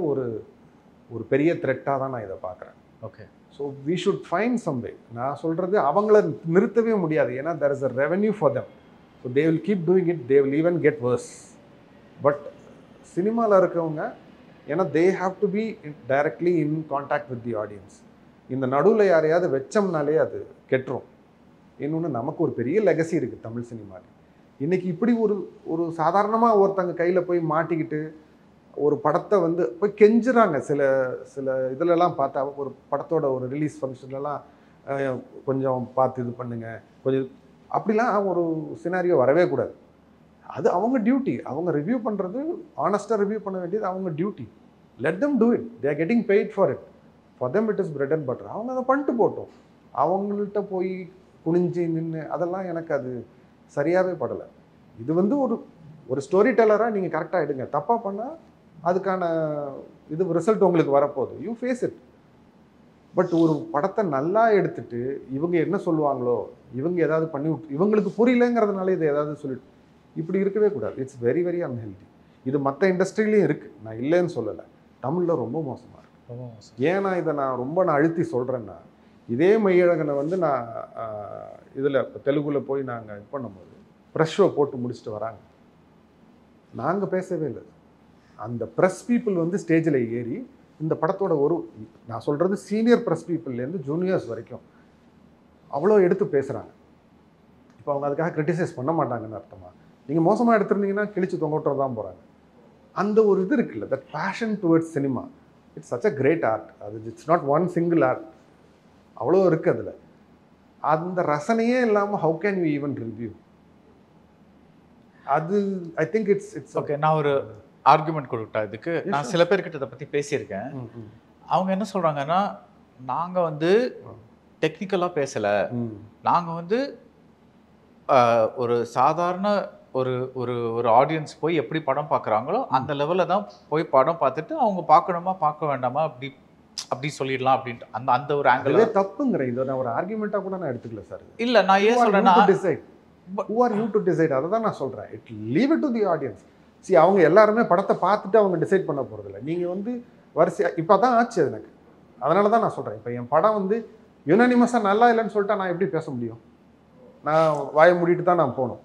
ஒரு பெரிய த்ரெட்டாக தான் நான் இதை பார்க்குறேன்.
Okay,
so we should find some way. நான் சொல்கிறது அவங்கள நிறுத்தவே முடியாது, ஏன்னா there is a revenue for them. So they will keep doing it, they will even get worse. But சினிமாவில் இருக்கவங்க, ஏன்னா they have to be directly in contact with the audience. இந்த நடுவில் யாரையாவது வச்சோம்னாலே அது கெட்டுரும். இன்னொன்று, நமக்கு ஒரு பெரிய லெகசி இருக்குது தமிழ் சினிமாவில். இன்றைக்கி இப்படி ஒரு சாதாரணமாக ஒருத்தங்க கையில் போய் மாட்டிக்கிட்டு ஒரு படத்தை போய் கெஞ்சுறாங்க. சில இதிலெல்லாம் பார்த்தா ஒரு படத்தோட ஒரு ரிலீஸ் ஃபங்க்ஷன்லலாம் கொஞ்சம் பார்த்து இது பண்ணுங்க, கொஞ்சம் அப்படிலாம் ஒரு சினாரியோ வரவே கூடாது. அது அவங்க டியூட்டி. அவங்க ரிவ்யூ பண்ணுறது, ஆனஸ்ட்டாக ரிவ்யூ பண்ண வேண்டியது அவங்க duty. Let them do it, they are getting paid for it. For them it is bread and butter. அவங்க அதை பண்ணிட்டு போட்டோம். அவங்கள்ட்ட போய் குனிஞ்சு நின்று அதெல்லாம் எனக்கு அது சரியாகவே படலை. இது ஒரு ஸ்டோரி டெல்லராக நீங்கள் கரெக்டாக எடுங்க, தப்பாக பண்ணால் அதுக்கான ரிசல்ட் உங்களுக்கு வரப்போகுது, யூ ஃபேஸ் இட். பட் ஒரு படத்தை நல்லா எடுத்துட்டு இவங்க என்ன சொல்லுவாங்களோ, இவங்க ஏதாவது பண்ணி விட்டு இவங்களுக்கு புரியலங்கிறதுனால இதை ஏதாவது சொல்லிட்டு இப்படி இருக்கவே கூடாது. It's very very unhealthy. இது மற்ற இண்டஸ்ட்ரியிலையும் இருக்குது, நான் இல்லைன்னு சொல்லலை. தமிழில் ரொம்ப மோசமாக இருக்குது. ஏன்னா இதை நான் அழுத்தி சொல்கிறேன்னா, இதே மையழகனை நான் இதில் தெலுங்குல போய் நாங்கள் இது பண்ணும்போது ப்ரெஸ் ஷோ போட்டு முடிச்சுட்டு வராங்க. நாங்கள் பேசவே இல்லை. அந்த ப்ரெஸ் பீப்புள் ஸ்டேஜில் ஏறி இந்த படத்தோட நான் சொல்கிறது சீனியர் ப்ரெஸ் பீப்புள்லேருந்து ஜூனியர்ஸ் வரைக்கும் அவ்வளோ எடுத்து பேசுகிறாங்க. இப்போ அவங்க அதுக்காக கிரிட்டிசைஸ் பண்ண மாட்டாங்கன்னு அர்த்தமா? நீங்கள் மோசமாக எடுத்துருந்தீங்கன்னா கிழிச்சு தொங்கோட்டுறது தான் போகிறாங்க. அந்த ஒரு இது இருக்குல்ல, that passion towards cinema, it's such a great art. அது it's not one single art, அவ்வளோ இருக்குது அதில். அந்த ரசனையே இல்லாமல் how can you even review? அது ஐ திங்க் இட்ஸ்
ஓகே. நான் ஒரு ஆர்குமெண்ட் கொடுத்தா இதுக்கு, நான் சில பேர்கிட்ட இதை பற்றி பேசியிருக்கேன். அவங்க என்ன சொல்கிறாங்கன்னா, நாங்கள் டெக்னிக்கலாக பேசலை, நாங்கள் ஒரு சாதாரண ஒரு ஒரு ஒரு ஆடியன்ஸ் போய் எப்படி படம் பார்க்குறாங்களோ அந்த லெவலில் தான் போய் படம் பார்த்துட்டு அவங்க பார்க்கணுமா பார்க்க வேண்டாமா அப்படி சொல்லிடலாம் அப்படின்ட்டு அந்த ஒரு ஆங்கிள்
தப்புங்கிற. இதை நான் ஒரு ஆர்குமெண்ட்டாக கூட நான் எடுத்துக்கல சார்.
இல்லை, நான் ஏன் சொல்கிறேன்னா,
who are you to decide? அதை தான் நான் சொல்கிறேன். Leave it to the audience. அவங்க எல்லாருமே படத்தை பார்த்துட்டு அவங்க டிசைட் பண்ண போகிறதில்ல. நீங்கள் வரிசையாக இப்போ தான் ஆச்சு எனக்கு. அதனால தான் நான் சொல்கிறேன். இப்போ என் படம் யுனானிமஸாக நல்லா இல்லைன்னு சொல்லிட்டா நான் எப்படி பேச முடியும்? நான் வாயை மூடிட்டு தான் நான் போகணும்.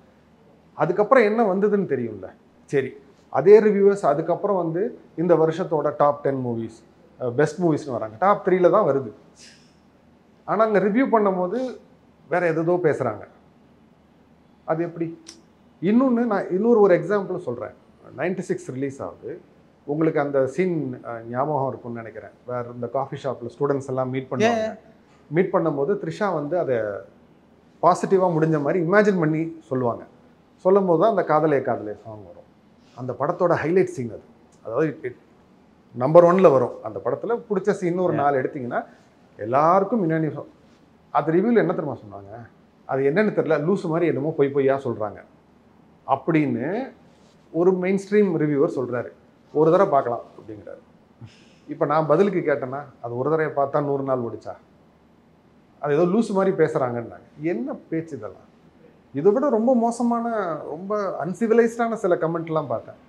அதுக்கப்புறம் என்ன வந்ததுன்னு தெரியும்ல. சரி, அதே ரிவ்யூவர்ஸ் அதுக்கப்புறம் இந்த வருஷத்தோட டாப் 10 மூவிஸ், பெஸ்ட் மூவிஸ்னு வராங்க, டாப் 3ல் தான் வருது. ஆனால் அங்கே ரிவ்யூ பண்ணும்போது வேறு எதோ பேசுகிறாங்க. அது எப்படி? இன்னொன்று, நான் இன்னொரு எக்ஸாம்பிள் சொல்கிறேன். 96 ரிலீஸ் ஆகுது. உங்களுக்கு அந்த சீன் ஞாபகம் இருக்கும்னு நினைக்கிறேன். வேறு இந்த காஃபி ஷாப்பில் ஸ்டூடெண்ட்ஸ் எல்லாம் மீட் பண்ணும்போது த்ரிஷா அதை பாசிட்டிவாக முடிஞ்ச மாதிரி இமேஜின் பண்ணி சொல்லுவாங்க. சொல்லும் போது தான் அந்த காதலே காதலே சாங் வரும். அந்த படத்தோட ஹைலைட் சீன் அது. அதாவது நம்பர் 1ல் வரும். அந்த படத்தில் பிடிச்ச சீன் ஒரு 4 எடுத்திங்கன்னா எல்லாருக்கும் அது ரிவ்யூவில் என்ன தெரியுமா சொன்னாங்க? அது என்னன்னு தெரியல, லூசு மாதிரி என்னமோ பொய்யா சொல்கிறாங்க அப்படின்னு ஒரு மெயின் ஸ்ட்ரீம் ரிவ்யூவர் சொல்கிறாரு. ஒரு தடவை பார்க்கலாம் அப்படிங்கிறாரு. இப்போ நான் பதிலுக்கு கேட்டேன்னா, அது ஒரு தடவை பார்த்தா 100 நாள் ஓடிச்சா? அது ஏதோ லூசு மாதிரி பேசுகிறாங்கன்னாங்க. என்ன பேச்சு இதெல்லாம்? இதை விட ரொம்ப மோசமான, ரொம்ப அன்சிவிலைஸ்டான சில கமெண்ட்லாம் பார்த்தேன்.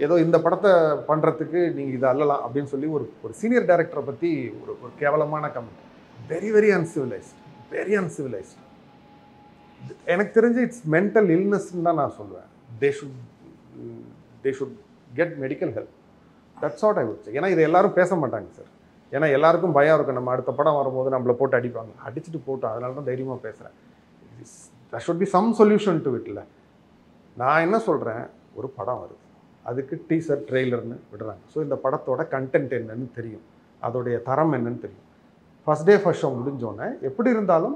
ஏதோ இந்த படத்தை பண்ணுறதுக்கு நீங்கள் இதை அல்லலாம் அப்படின்னு சொல்லி ஒரு சீனியர் டைரக்டரை பற்றி ஒரு கேவலமான comment. Very very uncivilised, very uncivilised. எனக்கு தெரிஞ்சு இட்ஸ் மென்டல் இல்னஸ்ன்னு தான் நான் சொல்லுவேன். They should get medical help. That's what I would சே. ஏன்னா இதை எல்லாரும் பேச மாட்டாங்க சார். ஏன்னா எல்லாருக்கும் பயம் இருக்கும், நம்ம அடுத்த படம் வரும்போது நம்மளை போட்டு அடிப்பாங்க. அடிச்சுட்டு போட்டோம், அதனால தான் தைரியமாக பேசுகிறேன். there should be some solution to it. இல்லை, நான் என்ன சொல்கிறேன், ஒரு படம் வருது, அதுக்கு டீசர் ட்ரெய்லர்னு விடுறாங்க. ஸோ இந்த படத்தோட கண்டென்ட் என்னன்னு தெரியும், அதோடைய தரம் என்னன்னு தெரியும். ஃபஸ்ட் டே ஃபர்ஸ்ட் ஷோ முடிஞ்சோடனே எப்படி இருந்தாலும்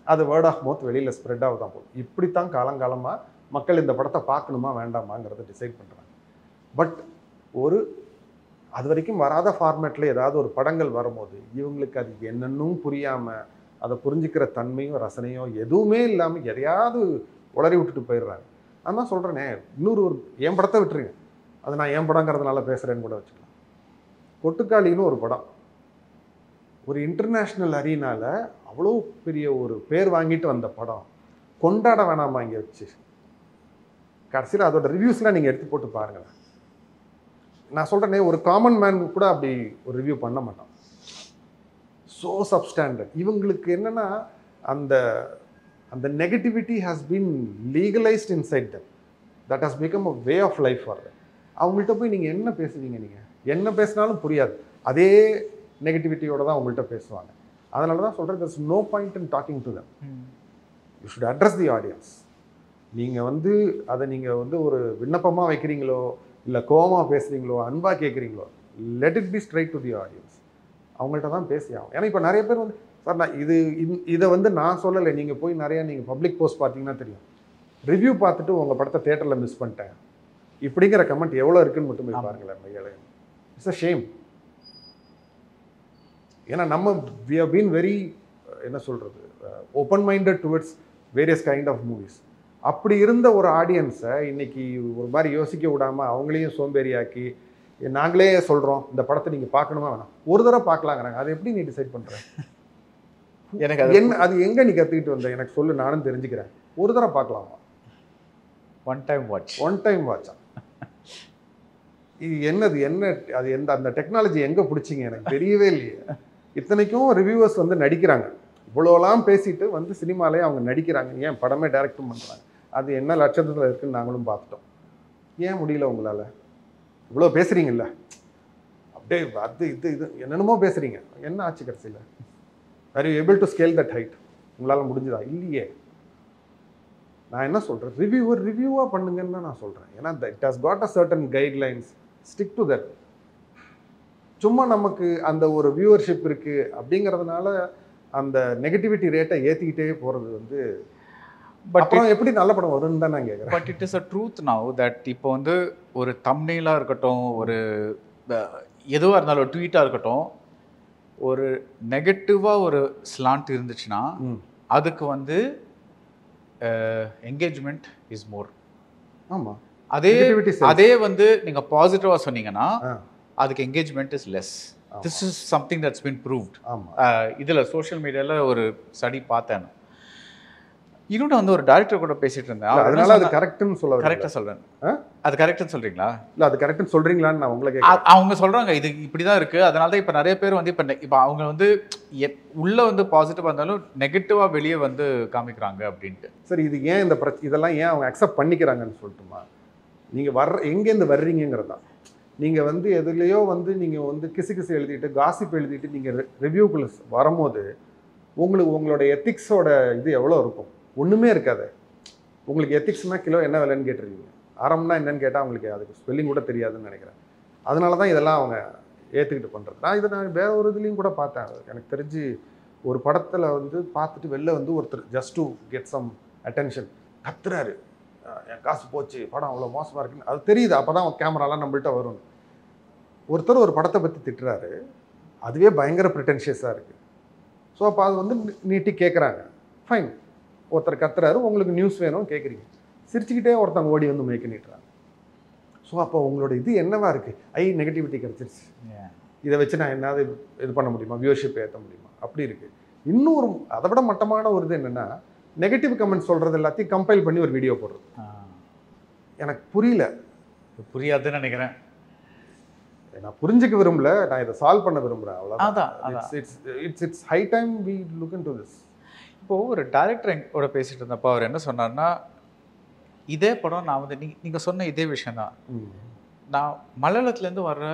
அது வேர்ட் ஆஃப் மவுத் வெளியில் ஸ்ப்ரெட் ஆக தான் போகும். இப்படித்தான் காலங்காலமாக மக்கள் இந்த படத்தை பார்க்கணுமா வேண்டாமாங்கிறத டிசைட் பண்ணுறாங்க. பட் அது வரைக்கும் வராத ஃபார்மேட்டில் ஏதாவது ஒரு படங்கள் வரும்போது இவங்களுக்கு அது என்னன்னும் புரியாமல், அதை புரிஞ்சுக்கிற தன்மையும் ரசனையோ எதுவுமே இல்லாமல் எதையாவது உளறி விட்டுட்டு போயிடுறாங்க. நான் தான் சொல்கிறேனே, என் படத்தை விட்டுருங்க, அது நான் என் படங்கிறதுனால பேசுகிறேன்னு கூட வச்சுக்கலாம். கொட்டுக்காளின்னு ஒரு படம் ஒரு இன்டர்நேஷ்னல் அரீனாவில் அவ்வளோ பெரிய ஒரு பேர் வாங்கிட்டு வந்த படம் கொண்டாட வேணாமா இங்கே வச்சு? கடைசியில் அதோட ரிவ்யூஸ்லாம் நீங்கள் எடுத்து போட்டு பாருங்களேன். நான் சொல்கிறேனே, ஒரு காமன் மேன் கூட அப்படி ஒரு ரிவ்யூ பண்ண மாட்டான். So substandard. இவங்களுக்கு என்னென்னா அந்த அந்த negativity has been legalised inside them. That has become a way of life for them. அவங்கள்ட்ட போய் நீங்கள் என்ன பேசுவீங்க? நீங்கள் என்ன பேசினாலும் புரியாது. அதே நெகட்டிவிட்டியோடு தான் அவங்கள்ட்ட பேசுவாங்க. அதனால தான் சொல்கிறேன், there's no point in talking to them. You should address the audience. நீங்கள் அதை நீங்கள் ஒரு விண்ணப்பமாக வைக்கிறீங்களோ, இல்லை கோவமாக பேசுகிறீங்களோ, அன்பாக கேட்குறீங்களோ, let it be straight to the audience. அவங்கள்ட்ட தான் பேசி ஆகும். ஏன்னா இப்போ நிறைய பேர் சார் நான் இதை நான் சொல்லலை, நீங்கள் போய் நீங்கள் பப்ளிக் போஸ்ட் பார்த்தீங்கன்னா தெரியும். ரிவ்யூ பார்த்துட்டு உங்கள் படத்தை தேட்டரில் மிஸ் பண்ணிட்டேன் இப்படிங்கிற கமெண்ட் எவ்வளோ இருக்குன்னு மட்டும் போய் பாருங்களேன். It's a shame. ஏன்னா நம்ம we have been very என்ன சொல்கிறது, open minded towards various kind of movies. அப்படி இருந்த ஒரு ஆடியன்ஸை இன்னைக்கு ஒரு மாதிரி யோசிக்க விடாமல் அவங்களையும் சோம்பேறியாக்கி, நாங்களே சொல்கிறோம் இந்த படத்தை நீங்கள் பார்க்கணுமா வேணாம், ஒரு தடவை பார்க்கலாங்கிறாங்க. அதை எப்படி நீ டிசைட் பண்ணுற? எனக்கு அது எங்கே நீ கற்றுக்கிட்டு வந்த எனக்கு சொல்லு, நானும் தெரிஞ்சுக்கிறேன். ஒரு தடவை பார்க்கலாமா?
ஒன் டைம் வாட்சா? இது என்ன அது அந்த டெக்னாலஜி எங்கே பிடிச்சிங்க? எனக்கு தெரியவே இல்லையே. இத்தனைக்கும் ரிவ்யூவர்ஸ் நடிக்கிறாங்க, இவ்வளோலாம் பேசிட்டு சினிமாலே அவங்க நடிக்கிறாங்க, ஏன் படமே டைரக்டும் பண்ணுறாங்க. அது என்ன லட்சத்தில் இருக்குன்னு நாங்களும் பார்த்துட்டோம். ஏன் முடியல உங்களால்? இவ்வளோ பேசுகிறீங்கல்ல, அப்படியே அது இது என்னென்னமோ பேசுகிறீங்க, என்ன ஆச்சு கடைசியில்? Are you able to scale that height? உங்களால் முடிஞ்சுதா? இல்லையே. நான் என்ன சொல்கிறேன், ரிவ்யூவாக பண்ணுங்கன்னு தான் நான் சொல்கிறேன். ஏன்னா it has got a certain guidelines, stick to that. சும்மா நமக்கு அந்த ஒரு வியூவர்ஷிப் இருக்குது அப்படிங்கிறதுனால அந்த நெகட்டிவிட்டி ரேட்டை ஏற்றிக்கிட்டே போகிறது அப்புறம் எப்படி நல்ல படம் வரும்னு தான் நான் கேட்குறேன். But it is a truth now that இப்போ ஒரு தம்ப்நெயிலாக இருக்கட்டும், ஒரு எதுவாக இருந்தாலும் ஒரு ட்வீட்டாக இருக்கட்டும், ஒரு நெகட்டிவாக ஒரு ஸ்லாண்ட் இருந்துச்சுன்னா அதுக்கு என்கேஜ்மெண்ட் இஸ் மோர். ஆமாம், அதே நீங்கள் பாசிட்டிவாக சொன்னீங்கன்னா அதுக்கு engagement is less. This is something that's been proved. இதில் சோஷியல் மீடியாவில் ஒரு ஸ்டடி பார்த்தேன். இன்னொன்று ஒரு டைரக்டர் கூட பேசிட்டு இருந்தேன்.
அதனால அது கரெக்ட்னு சொல்ல
கரெக்டாக சொல்கிறேன். அது கரெக்ட்னு சொல்கிறீங்களா?
இல்லை, அது கரெக்ட்னு சொல்கிறீங்களான்னு நான் உங்களுக்கு
அவங்க சொல்கிறாங்க இது இப்படி தான் இருக்குது. அதனால தான் இப்போ நிறைய பேர் இப்போ அவங்க உள்ளே பாசிட்டிவாக இருந்தாலும் நெகட்டிவாக வெளியே காமிக்கிறாங்க அப்படின்ட்டு.
சரி, இது ஏன் இதெல்லாம் ஏன் அவங்க அக்செப்ட் பண்ணிக்கிறாங்கன்னு சொல்லட்டுமா? நீங்கள் எங்கேருந்து வர்றீங்கிறது தான். நீங்கள் எதுலேயோ நீங்கள் கிசு எழுதிட்டு காசிப் எழுதிட்டு நீங்கள் ரிவ்யூக்குள்ள வரும்போது உங்களோட எத்திக்ஸோட இது எவ்வளோ இருக்கும்? ஒன்றுமே இருக்காது. உங்களுக்கு எத்திக்ஸ்னால் கிலோ என்ன விலைன்னு கேட்டுருக்கீங்க, ஆரம்னா என்னன்னு கேட்டால் அவங்களுக்கு அதுக்கு ஸ்பெல்லிங் கூட தெரியாதுன்னு நினைக்கிறேன். அதனால தான் இதெல்லாம் அவங்க ஏற்றுக்கிட்டு பண்ணுறது. நான் வேற ஒரு இதுலேயும் கூட பார்த்தேன். எனக்கு தெரிஞ்சு ஒரு படத்தில் பார்த்துட்டு வெளில ஒருத்தர் just to get some attention கத்துறாரு, என் காசு போச்சு, படம் அவ்வளோ மோசமாக இருக்குன்னு. அது தெரியுது, அப்போ தான் கேமராலாம் நம்மள்கிட்ட வரும். ஒருத்தர் ஒரு படத்தை பற்றி திட்டுறாரு, அதுவே பயங்கர ப்ரிட்டென்ஷியஸாக இருக்குது. ஸோ அப்போ அது நீட்டி கேட்குறாங்க, ஃபைன், ஒருத்தர் கத்துறாரு, உங்களுக்கு நியூஸ் வேணும் கேட்குறீங்க, சிரிச்சுக்கிட்டே ஒருத்தவங்க ஓடி வந்து மைக்கு நீட்டுறாங்க. ஸோ அப்போ உங்களோட இது என்னவா இருக்குது, நெகட்டிவிட்டி கிடச்சிருச்சு, இதை வச்சு நான் என்னது இது பண்ண முடியுமா, வியூவர்ஷிப் ஏற்ற முடியுமா, அப்படி இருக்குது. இன்னொரு அதை விட மட்டமான ஒரு இது என்னென்னா, நெகட்டிவ் கமெண்ட் சொல்கிறது எல்லாத்தையும் கம்பைல் பண்ணி ஒரு வீடியோ போடுறது. எனக்கு புரியல,
புரியாதுன்னு நினைக்கிறேன்.
நான் புரிஞ்சுக்க விரும்பல, நான் இதை சால்வ் பண்ண விரும்புகிறேன், அவ்வளோதான். It's high time we look into this.
இப்போது ஒரு டைரக்டரோட பேசிகிட்டு இருந்தப்போ அவர் என்ன சொன்னார்னா, இதே படம் நான் வந்து நீங்கள் சொன்ன இதே விஷயந்தான், நான் மலையாளத்துலேருந்து வர்ற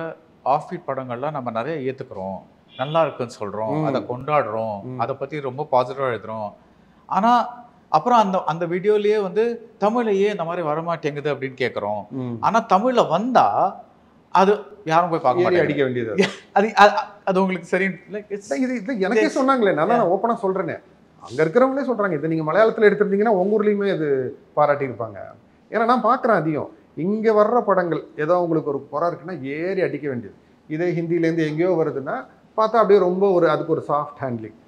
ஆஃபீட் படங்கள்லாம் நம்ம நிறைய ஏற்றுக்கிறோம், நல்லா இருக்குன்னு சொல்கிறோம், அதை கொண்டாடுறோம், அதை பற்றி ரொம்ப பாசிட்டிவாக எழுதுகிறோம். ஆனால் அப்புறம் அந்த வீடியோலேயே வந்து தமிழ்லையே இந்த மாதிரி வரமாட்டேங்குது அப்படின்னு கேட்குறோம். ஆனால் தமிழில் வந்தால் அது யாரும் போய் பார்க்க மாட்டேங்க,
அடிக்க வேண்டியது.
அது உங்களுக்கு சரி
இது எனக்கே சொன்னாங்களே, நான் ஓப்பனாக சொல்கிறேனே, அங்கே இருக்கிறவங்களே சொல்கிறாங்க, இதை நீங்கள் மலையாளத்தில் எடுத்துருந்தீங்கன்னா உங்கள் ஊர்லேயுமே இது பாராட்டியிருப்பாங்க. ஏன்னா நான் பார்க்குறேன் அதிகம், இங்கே வர்ற படங்கள் ஏதோ உங்களுக்கு ஒரு குறை இருக்குன்னா ஏறி அடிக்க வேண்டியது. இதே ஹிந்திலேருந்து எங்கேயோ வருதுன்னா பார்த்தா அப்படியே ரொம்ப அதுக்கு ஒரு சாஃப்ட் ஹேண்ட்லிங்.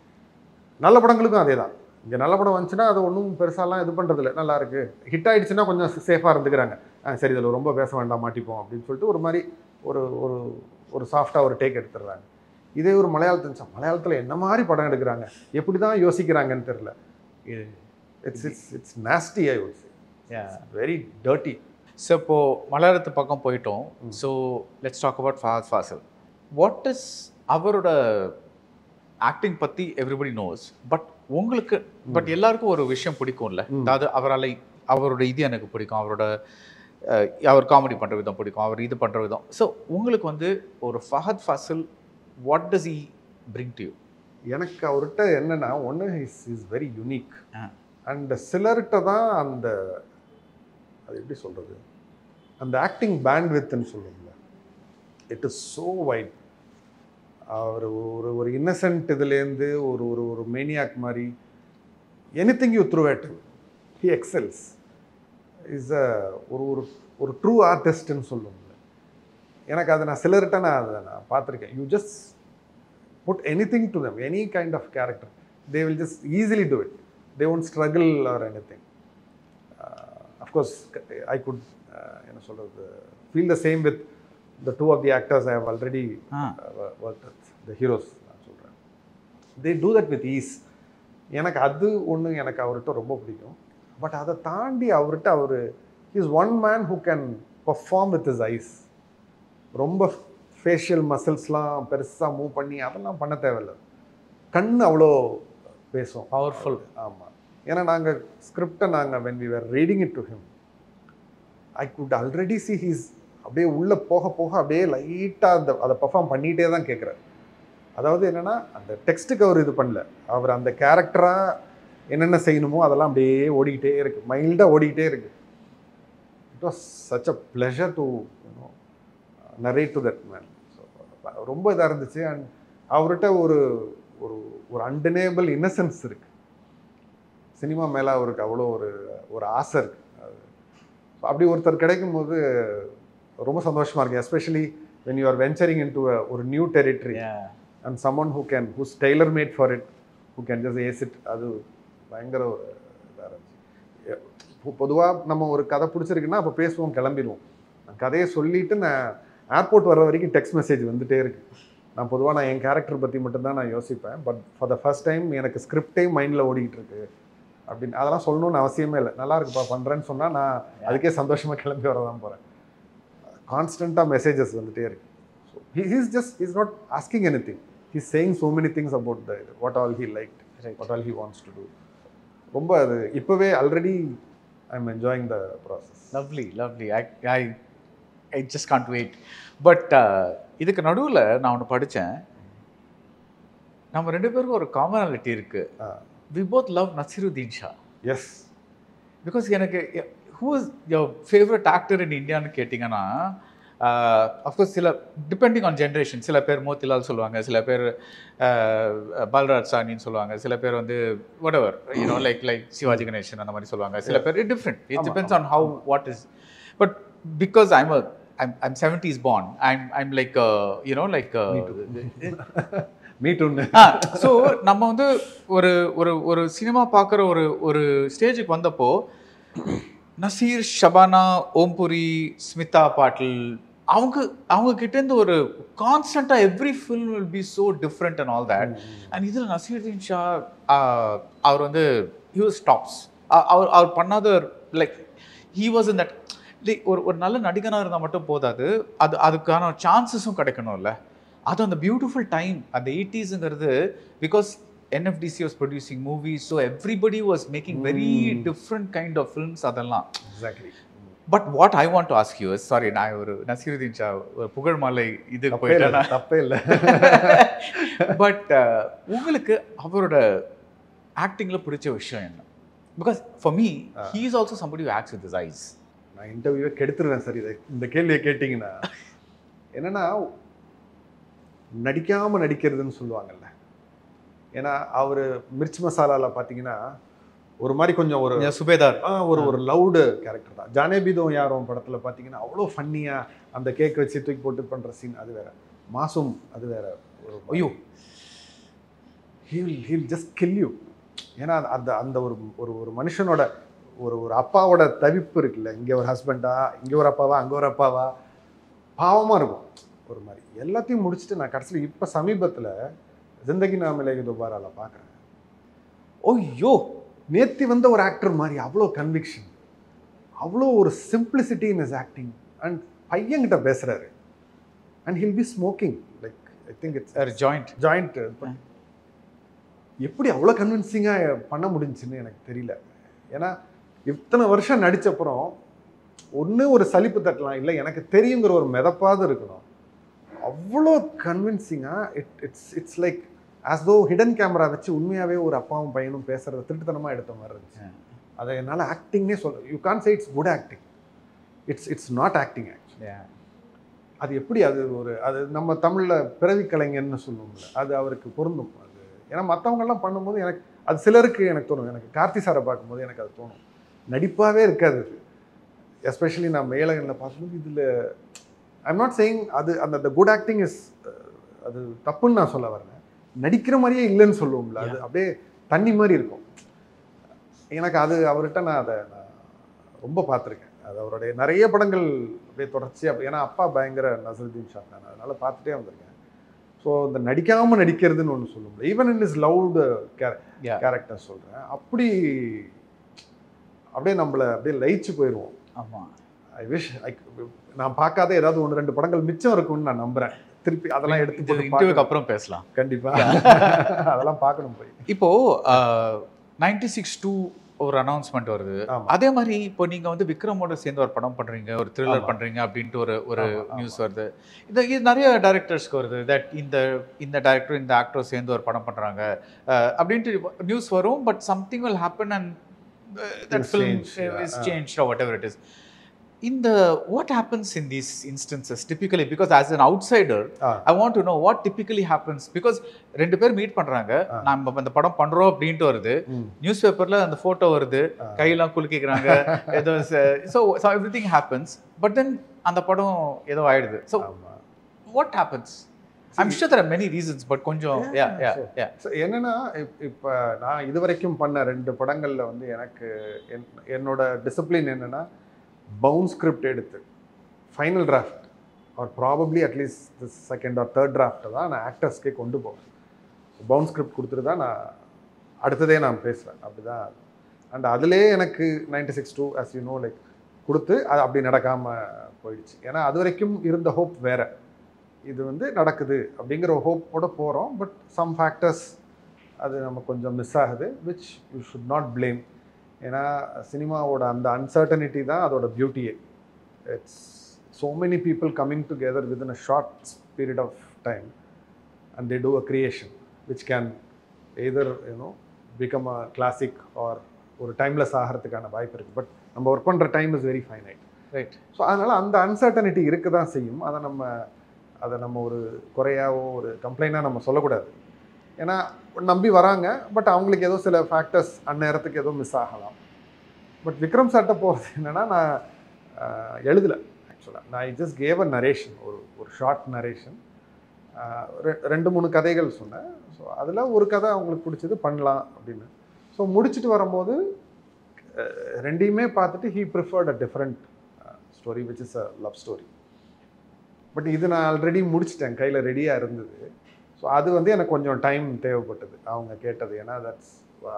நல்ல படங்களுக்கும் அதே தான், இங்கே நல்ல படம் வந்துச்சுன்னா அது ஒன்றும் பெருசாலாம் இது பண்ணுறதில்ல, நல்லா இருக்குது, ஹிட் ஆகிடுச்சுன்னா கொஞ்சம் சேஃபாக இருந்துக்கிறாங்க, சரி இதில் ரொம்ப பேச வேண்டாம் மாட்டிப்போம் அப்படின்னு சொல்லிட்டு ஒரு மாதிரி ஒரு ஒரு சாஃப்டாக ஒரு டேக் எடுத்துடுறாங்க. இதே ஒரு மலையாளத்தில் என்ன மாதிரி படம் எடுக்கிறாங்க, எப்படி தான் யோசிக்கிறாங்கன்னு தெரில. It's nasty, I would say very dirty.
So இப்போது மலையாளத்து பக்கம் போயிட்டோம். So let's talk about Fahadh Faasil. What is அவரோட ஆக்டிங் பற்றி எவ்ரிபடி நோஸ், பட் உங்களுக்கு எல்லாருக்கும் ஒரு விஷயம் பிடிக்கும்ல, அதாவது அவரோட இது எனக்கு பிடிக்கும், அவர் காமெடி பண்ணுற விதம் பிடிக்கும், அவர் இது பண்ணுற விதம். ஸோ உங்களுக்கு வந்து ஒரு Fahadh Faasil, what does he bring to you?
எனக்கு அவர்கிட்ட என்னென்னா, ஒன்று இஸ் வெரி யூனிக், அண்ட் சிலர்கிட்ட தான் அது எப்படி சொல்கிறது, அந்த ஆக்டிங் பேண்ட் வித்துன்னு சொல்லுவோம்ல, இட் இஸ் ஸோ வைட். அவர் ஒரு இன்னசென்ட் இதுலேருந்து ஒரு மேனியாக் மாதிரி, anything you throw at he excels. Is ஒரு ட்ரூ ஆர்டிஸ்ட்னு சொல்லுவோம்ல, எனக்கு அதை நான் சிலர்கிட்ட அதை நான் பார்த்துருக்கேன். You just put anything to them, any kind of character, they will just easily do it, they won't struggle or anything. Of course I could என்ன சொல்கிறது, feel the same with the two of the actors I have already worked with, the heroes நான் சொல்கிறேன். they do that with ease. எனக்கு அது ஒன்று எனக்கு அவர்கிட்ட ரொம்ப பிடிக்கும். பட் அதை தாண்டி அவர்கிட்ட he is one man who can perform with his eyes. ரொம்ப ஃபேஷியல் மசில்ஸ்லாம் பெருசாக மூவ் பண்ணி அதெல்லாம் பண்ண தேவையில்லை, கண் அவ்வளோ பேசும்,
பவர்ஃபுல்.
ஆமாம், ஏன்னா நாங்கள் ஸ்கிரிப்டை when we were reading it to him, I could already see his அப்படியே உள்ளே போக போக அப்படியே லைட்டாக அதை பர்ஃபார்ம் பண்ணிகிட்டே தான் கேட்குறாரு. அதாவது என்னென்னா, அந்த டெக்ஸ்ட்டுக்கு அவர் இது பண்ணல, அவர் அந்த கேரக்டராக என்னென்ன செய்யணுமோ அதெல்லாம் அப்படியே ஓடிக்கிட்டே இருக்குது, மைல்டாக ஓடிக்கிட்டே இருக்குது. It was such a pleasure to narrate to that man. So ரொம்ப இதாக இருந்துச்சு. அண்ட் அவர்கிட்ட ஒரு ஒரு அன்டினேபிள் இன்னசென்ஸ் இருக்குது, சினிமா மேலே அவருக்கு அவ்வளோ ஒரு ஆசை இருக்குது. அப்படி ஒருத்தர் கிடைக்கும் போது ரொம்ப சந்தோஷமாக இருக்குது, especially when you are venturing into ஒரு new territory and someone who's tailor made for it, who can just ace it. அது பயங்கர ஒரு இதாக இருந்துச்சு. பொதுவாக நம்ம ஒரு கதை பிடிச்சிருக்குன்னா அப்போ பேசுவோம், கிளம்பிடுவோம். கதையை சொல்லிவிட்டு நான் ஏர்போர்ட் வர்ற வரைக்கும் டெக்ஸ்ட் மெசேஜ் வந்துகிட்டே இருக்குது. நான் என் கேரக்டர் பற்றி மட்டும்தான் நான் யோசிப்பேன். But for the first time எனக்கு ஸ்கிரிப்டே மைண்டில் ஓடிக்கிட்டு இருக்கு அப்படின்னு அதெல்லாம் சொல்லணும்னு அவசியமே இல்லை. நல்லா இருக்குப்பா பண்ணுறேன்னு சொன்னால் நான் அதுக்கே சந்தோஷமாக கிளம்பி வர தான் போகிறேன். கான்ஸ்டண்ட்டாக மெசேஜஸ் வந்துகிட்டே இருக்கு. So he's not asking anything. He's saying so many things about what all he liked, what all he wants to do. ரொம்ப அது இப்போவே already I am enjoying the process.
Lovely. I just can't wait. But இதுக்கு நடுவில் நான் ஒன்று படித்தேன், நம்ம ரெண்டு பேருக்கும் ஒரு காமனாலிட்டி இருக்குது. We both love Naseeruddin Shah.
Yes.
Because எனக்கு who is your favorite actor in India னு கேட்டிங்கன்னா, அஃப்கோர்ஸ் சில டிபெண்டிங் ஆன் ஜென்ரேஷன், சில பேர் மோத்திலால் சொல்லுவாங்க, சில பேர் பால்ராஜ் சானின்னு சொல்லுவாங்க, சில பேர் வந்து whatever, like சிவாஜி கணேசன் அந்த மாதிரி சொல்லுவாங்க, சில பேர் different. It depends on how what is. But because I'm 70s born, I'm like like
மீட்டுன்னு.
ஸோ நம்ம வந்து ஒரு ஒரு ஒரு சினிமா பார்க்குற ஒரு ஒரு ஸ்டேஜுக்கு வந்தப்போ நசீர், ஷபானா, ஓம்புரி, ஸ்மிதா பாட்டில் அவங்க கிட்டேருந்து ஒரு கான்ஸ்டண்ட்டாக every film will be so different and all that. And இதில் நசீருதீன் ஷா அவர் வந்து ஹி வாஸ் டாப்ஸ். அவர் பண்ணாத like he was in that ஒரு நல்ல நடிகனாக இருந்தால் மட்டும் போதாது, அதுக்கான சான்சஸும் கிடைக்கணும்ல. அது அந்த பியூட்டிஃபுல் டைம் அந்த 80s because NFDC was producing movies, so everybody was making very different kind of films அதெல்லாம்.
Exactly.
But what I want to ask you is, sorry, நான் ஒரு நசீருதீன் ஷா ஒரு புகழ் மாலை இதுக்கு போயிட்டேன்.
தப்பே இல்லை.
பட் உங்களுக்கு அவரோட ஆக்டிங்கில் பிடிச்ச விஷயம் என்ன? Because for me he is also somebody who acts with his eyes.
நான் இன்டர்வியூவே கெடுத்துருவேன் சார் இதை இந்த கேள்வியை கேட்டிங்கன்னா. என்னன்னா நடிக்காமல் நடிக்கிறதுன்னு சொல்லுவாங்கல்ல. ஏன்னா அவர் மிர்ச் மசாலாவில் பார்த்தீங்கன்னா ஒரு மாதிரி கொஞ்சம் ஒரு
சுபேதார்
ஒரு லவுடு கேரக்டர் தான். ஜானேபிதோ யாரும் படத்தில் பார்த்தீங்கன்னா அவ்வளோ ஃபன்னியாக அந்த கேக் வச்சு தூக்கி போட்டு பண்ணுற சீன் அது வேற, மாசும் அது வேற. ஒரு ஐயோ ஹீல் ஜஸ்ட் கில் யூ. ஏன்னா அந்த அந்த ஒரு ஒரு ஒரு மனுஷனோட ஒரு ஒரு அப்பாவோட தவிப்பு இருக்குல்ல, இங்கே ஒரு ஹஸ்பண்டா, இங்கே ஒரு அப்பாவா, அங்கே ஒரு அப்பாவா, பாவமாக இருக்கும் ஒரு மாதிரி. எல்லாத்தையும் முடிச்சுட்டு நான் கடைசியில் இப்போ சமீபத்தில் ஜிந்தகி நா மிலேகி துபாரால பார்க்குறேன். ஓய்யோ நேத்தி வந்த ஒரு ஆக்டர் மாதிரி அவ்வளோ கன்விக்ஷன், அவ்வளோ ஒரு simplicity in is acting. And பையன்கிட்ட பேசுகிறாரு and he'll be smoking like I think it's joint. எப்படி அவ்வளோ கன்வின்சிங்காக பண்ண முடிஞ்சுன்னு எனக்கு தெரியல. ஏன்னா இத்தனை வருஷம் நடித்தப்புறம் ஒன்று ஒரு சலிப்பு தட்டலாம், இல்லை எனக்கு தெரியுங்கிற ஒரு மிதப்பாவது இருக்கணும். அவ்வளோ கன்வின்சிங்காக it's like as though hidden camera வச்சு உண்மையாகவே ஒரு அப்பாவும் பையனும் பேசுகிறத திருட்டுத்தனமாக எடுத்த மாதிரி இருந்துச்சு. அதை என்னால் ஆக்டிங்னே சொல்ல, you can say it's good acting, it's not acting actually. அது எப்படி அது நம்ம தமிழில் பிறவி கலைஞன்னு சொல்லுவோம்ல, அது அவருக்கு பொருந்தும். அது ஏன்னா மற்றவங்கெல்லாம் பண்ணும்போது எனக்கு அது சிலருக்கு எனக்கு தோணும். எனக்கு கார்த்தி சாரை பார்க்கும்போது எனக்கு அது தோணும், நடிப்பாகவே இருக்காது. எஸ்பெஷலி நான் மேலகனில் பார்க்கும்போது இதில் ஐம் நாட் சேயிங் அது அந்த குட் ஆக்டிங் இஸ் அது தப்புன்னு நான் சொல்ல வரேன். நடிக்கிற மாதிரியே இல்லைன்னு சொல்லுவோம்ல, அது அப்படியே தண்ணி மாதிரி இருக்கும். எனக்கு அது அவர்கிட்ட நான் ரொம்ப பார்த்துருக்கேன். அது அவருடைய நிறைய படங்கள் அப்படியே தொடர்ச்சியாக, ஏன்னா அப்பா பயங்கர நசருதீன் ஷா தான், அதனால் பார்த்துட்டே வந்திருக்கேன். ஸோ இந்த நடிக்காமல் நடிக்கிறதுன்னு ஒன்று சொல்லுவோம்ல, even in is allowed character சொல்கிறேன், அப்படியே நம்மளை அப்படியே லயிச்சு போயிடுவோம்.
ஆமாம்,
ஐ விஷ் நான் பார்க்காத ஏதாவது 1-2 படங்கள் மிச்சம் இருக்கும்னு நான் நம்புகிறேன். திருப்பி அதெல்லாம் எடுத்து
இன்டர்வியூக்கு அப்புறம் பேசலாம்
கண்டிப்பாக. அதெல்லாம் பார்க்கணும் போய்.
இப்போது 96-2 ஒரு அனௌன்ஸ்மெண்ட் வருது. அதே மாதிரி இப்போ நீங்கள் வந்து விக்ரமோட சேர்ந்து ஒரு படம் பண்ணுறீங்க, ஒரு த்ரில்லர் பண்ணுறீங்க அப்படின்ட்டு ஒரு நியூஸ் வருது. இது நிறைய டைரக்டர்ஸ்க்கு வருது, தட் இந்த டைரக்டர் இந்த ஆக்டர் சேர்ந்து ஒரு படம் பண்ணுறாங்க அப்படின்ட்டு நியூஸ் வரும். But something will happen and that film is changed or whatever it is. What happens in these instances typically? Because as an outsider, I want to know what typically happens. Because ரெண்டு பேர் meet பண்றாங்க, நம்ம இந்த படம் பண்றோம் அப்படின்ட்டு வருது, news பேப்பர்ல அந்த போட்டோ வருது, கையெல்லாம் குலுக்கிக்கிறாங்க, ஏதோ so everything happens, but then அந்த படம் ஏதோ ஆயிடுது. So what happens? I'm sure there are many reasons, but கொஞ்சம்
என்னன்னா இப்போ நான் இதுவரைக்கும் பண்ண 2 படங்களில் வந்து எனக்கு என்னோட டிசிப்ளின் என்னன்னா, பவுன் ஸ்கிரிப்ட் எடுத்து final draft R probably at least the second or third டிராஃப்ட்டை தான் நான் ஆக்டர்ஸ்க்கே கொண்டு போவேன். பவுன் ஸ்கிரிப்ட் கொடுத்துட்டு தான் நான் அடுத்ததே நான் பேசுவேன். அப்படி தான். அண்ட் அதிலே எனக்கு 96-2 as you know லைக் கொடுத்து அது அப்படி நடக்காமல் போயிடுச்சு. ஏன்னா அது வரைக்கும் இருந்த ஹோப் வேறு, இது வந்து நடக்குது அப்படிங்கிற ஹோப்போட போகிறோம். பட் சம் ஃபேக்டர்ஸ் அது நம்ம கொஞ்சம் மிஸ் ஆகுது, which you should not blame. ஏன்னா சினிமாவோட அந்த அன்சர்டனிட்டி தான் அதோட பியூட்டியே. It's so many people coming together within a short period of time and they do a creation which can either become a classic or ஒரு timeless ஆகிறதுக்கான வாய்ப்பு இருக்குது. பட் நம்ம ஒர்க் பண்ணுற time is very finite, right? So அதனால் அந்த uncertainty இருக்க தான் செய்யும். அதை நம்ம ஒரு குறையாவோ ஒரு கம்ப்ளைண்டாக நம்ம சொல்லக்கூடாது. ஏன்னா நம்பி வராங்க, பட் அவங்களுக்கு ஏதோ சில ஃபேக்டர்ஸ் அந்நேரத்துக்கு ஏதோ மிஸ் ஆகலாம். பட் விக்ரம் சார்ட்ட போகிறது என்னென்னா, நான் எழுதலை ஆக்சுவலாக, நான் ஜஸ்ட் கேவ் அ நரேஷன், ஒரு ஷார்ட் நரேஷன். 2-3 கதைகள் சொன்னேன். ஸோ அதில் ஒரு கதை அவங்களுக்கு பிடிச்சது பண்ணலாம் அப்படின்னு. ஸோ முடிச்சுட்டு வரும்போது ரெண்டையுமே பார்த்துட்டு he preferred a different story which is a love story. But இது நான் ஆல்ரெடி முடிச்சிட்டேன், கையில் ரெடியாக இருந்தது. ஸோ அது வந்து எனக்கு கொஞ்சம் டைம் தேவைப்பட்டது அவங்க கேட்டது. ஏன்னா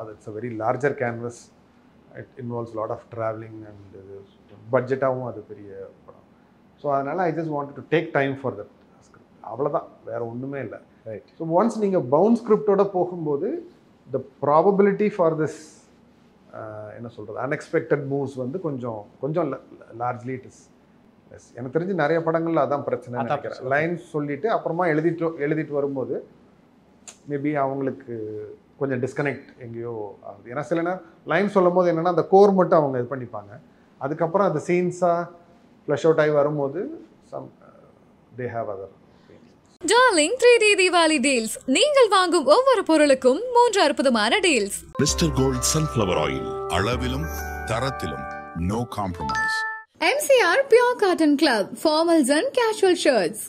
that's a very larger canvas. It involves a lot of traveling and பட்ஜெட்டாகவும் அது பெரிய படம். ஸோ அதனால் I just wanted to take time for that script. அவ்வளோதான், வேறு ஒன்றுமே இல்லை.
ரைட்.
ஸோ ஒன்ஸ் நீங்கள் பவுண்ட் ஸ்கிரிப்டோட போகும்போது த ப்ராபபிலிட்டி ஃபார் திஸ் என்ன சொல்கிறது அன்எக்ஸ்பெக்டட் மூவ்ஸ் வந்து கொஞ்சம் லார்ஜ்லி இட் இஸ். எனக்கு தெரிஞ்சு நிறைய படங்கள்ல அதான் பிரச்சனை நினைக்கிறேன். லைன்ஸ் சொல்லிட்டு அப்புறமா எழுதிட்டு வரும்போது மேபி அவங்களுக்கு கொஞ்சம் டிஸ்கனெக்ட் எங்கேயோ ஆகுது. ஏன்னா சில நேரம் லைன் சொல்லும் போது என்னென்னா அந்த கோர் மட்டும் அவங்க இது பண்ணிப்பாங்க, அதுக்கப்புறம் அந்த சீன்ஸாக ஃப்ளஷ் அவுட் ஆகி வரும்போது they have other.
Darling 3D Deepavali deals, நீங்கள் வாங்கும் ஒவ்வொரு பொருளுக்கும் 3 அற்புதமான deals.
Mister gold sunflower oil, அளவிலும் தரத்திலும் no compromise.
MCR Pure Cotton Club, formals and casual shirts.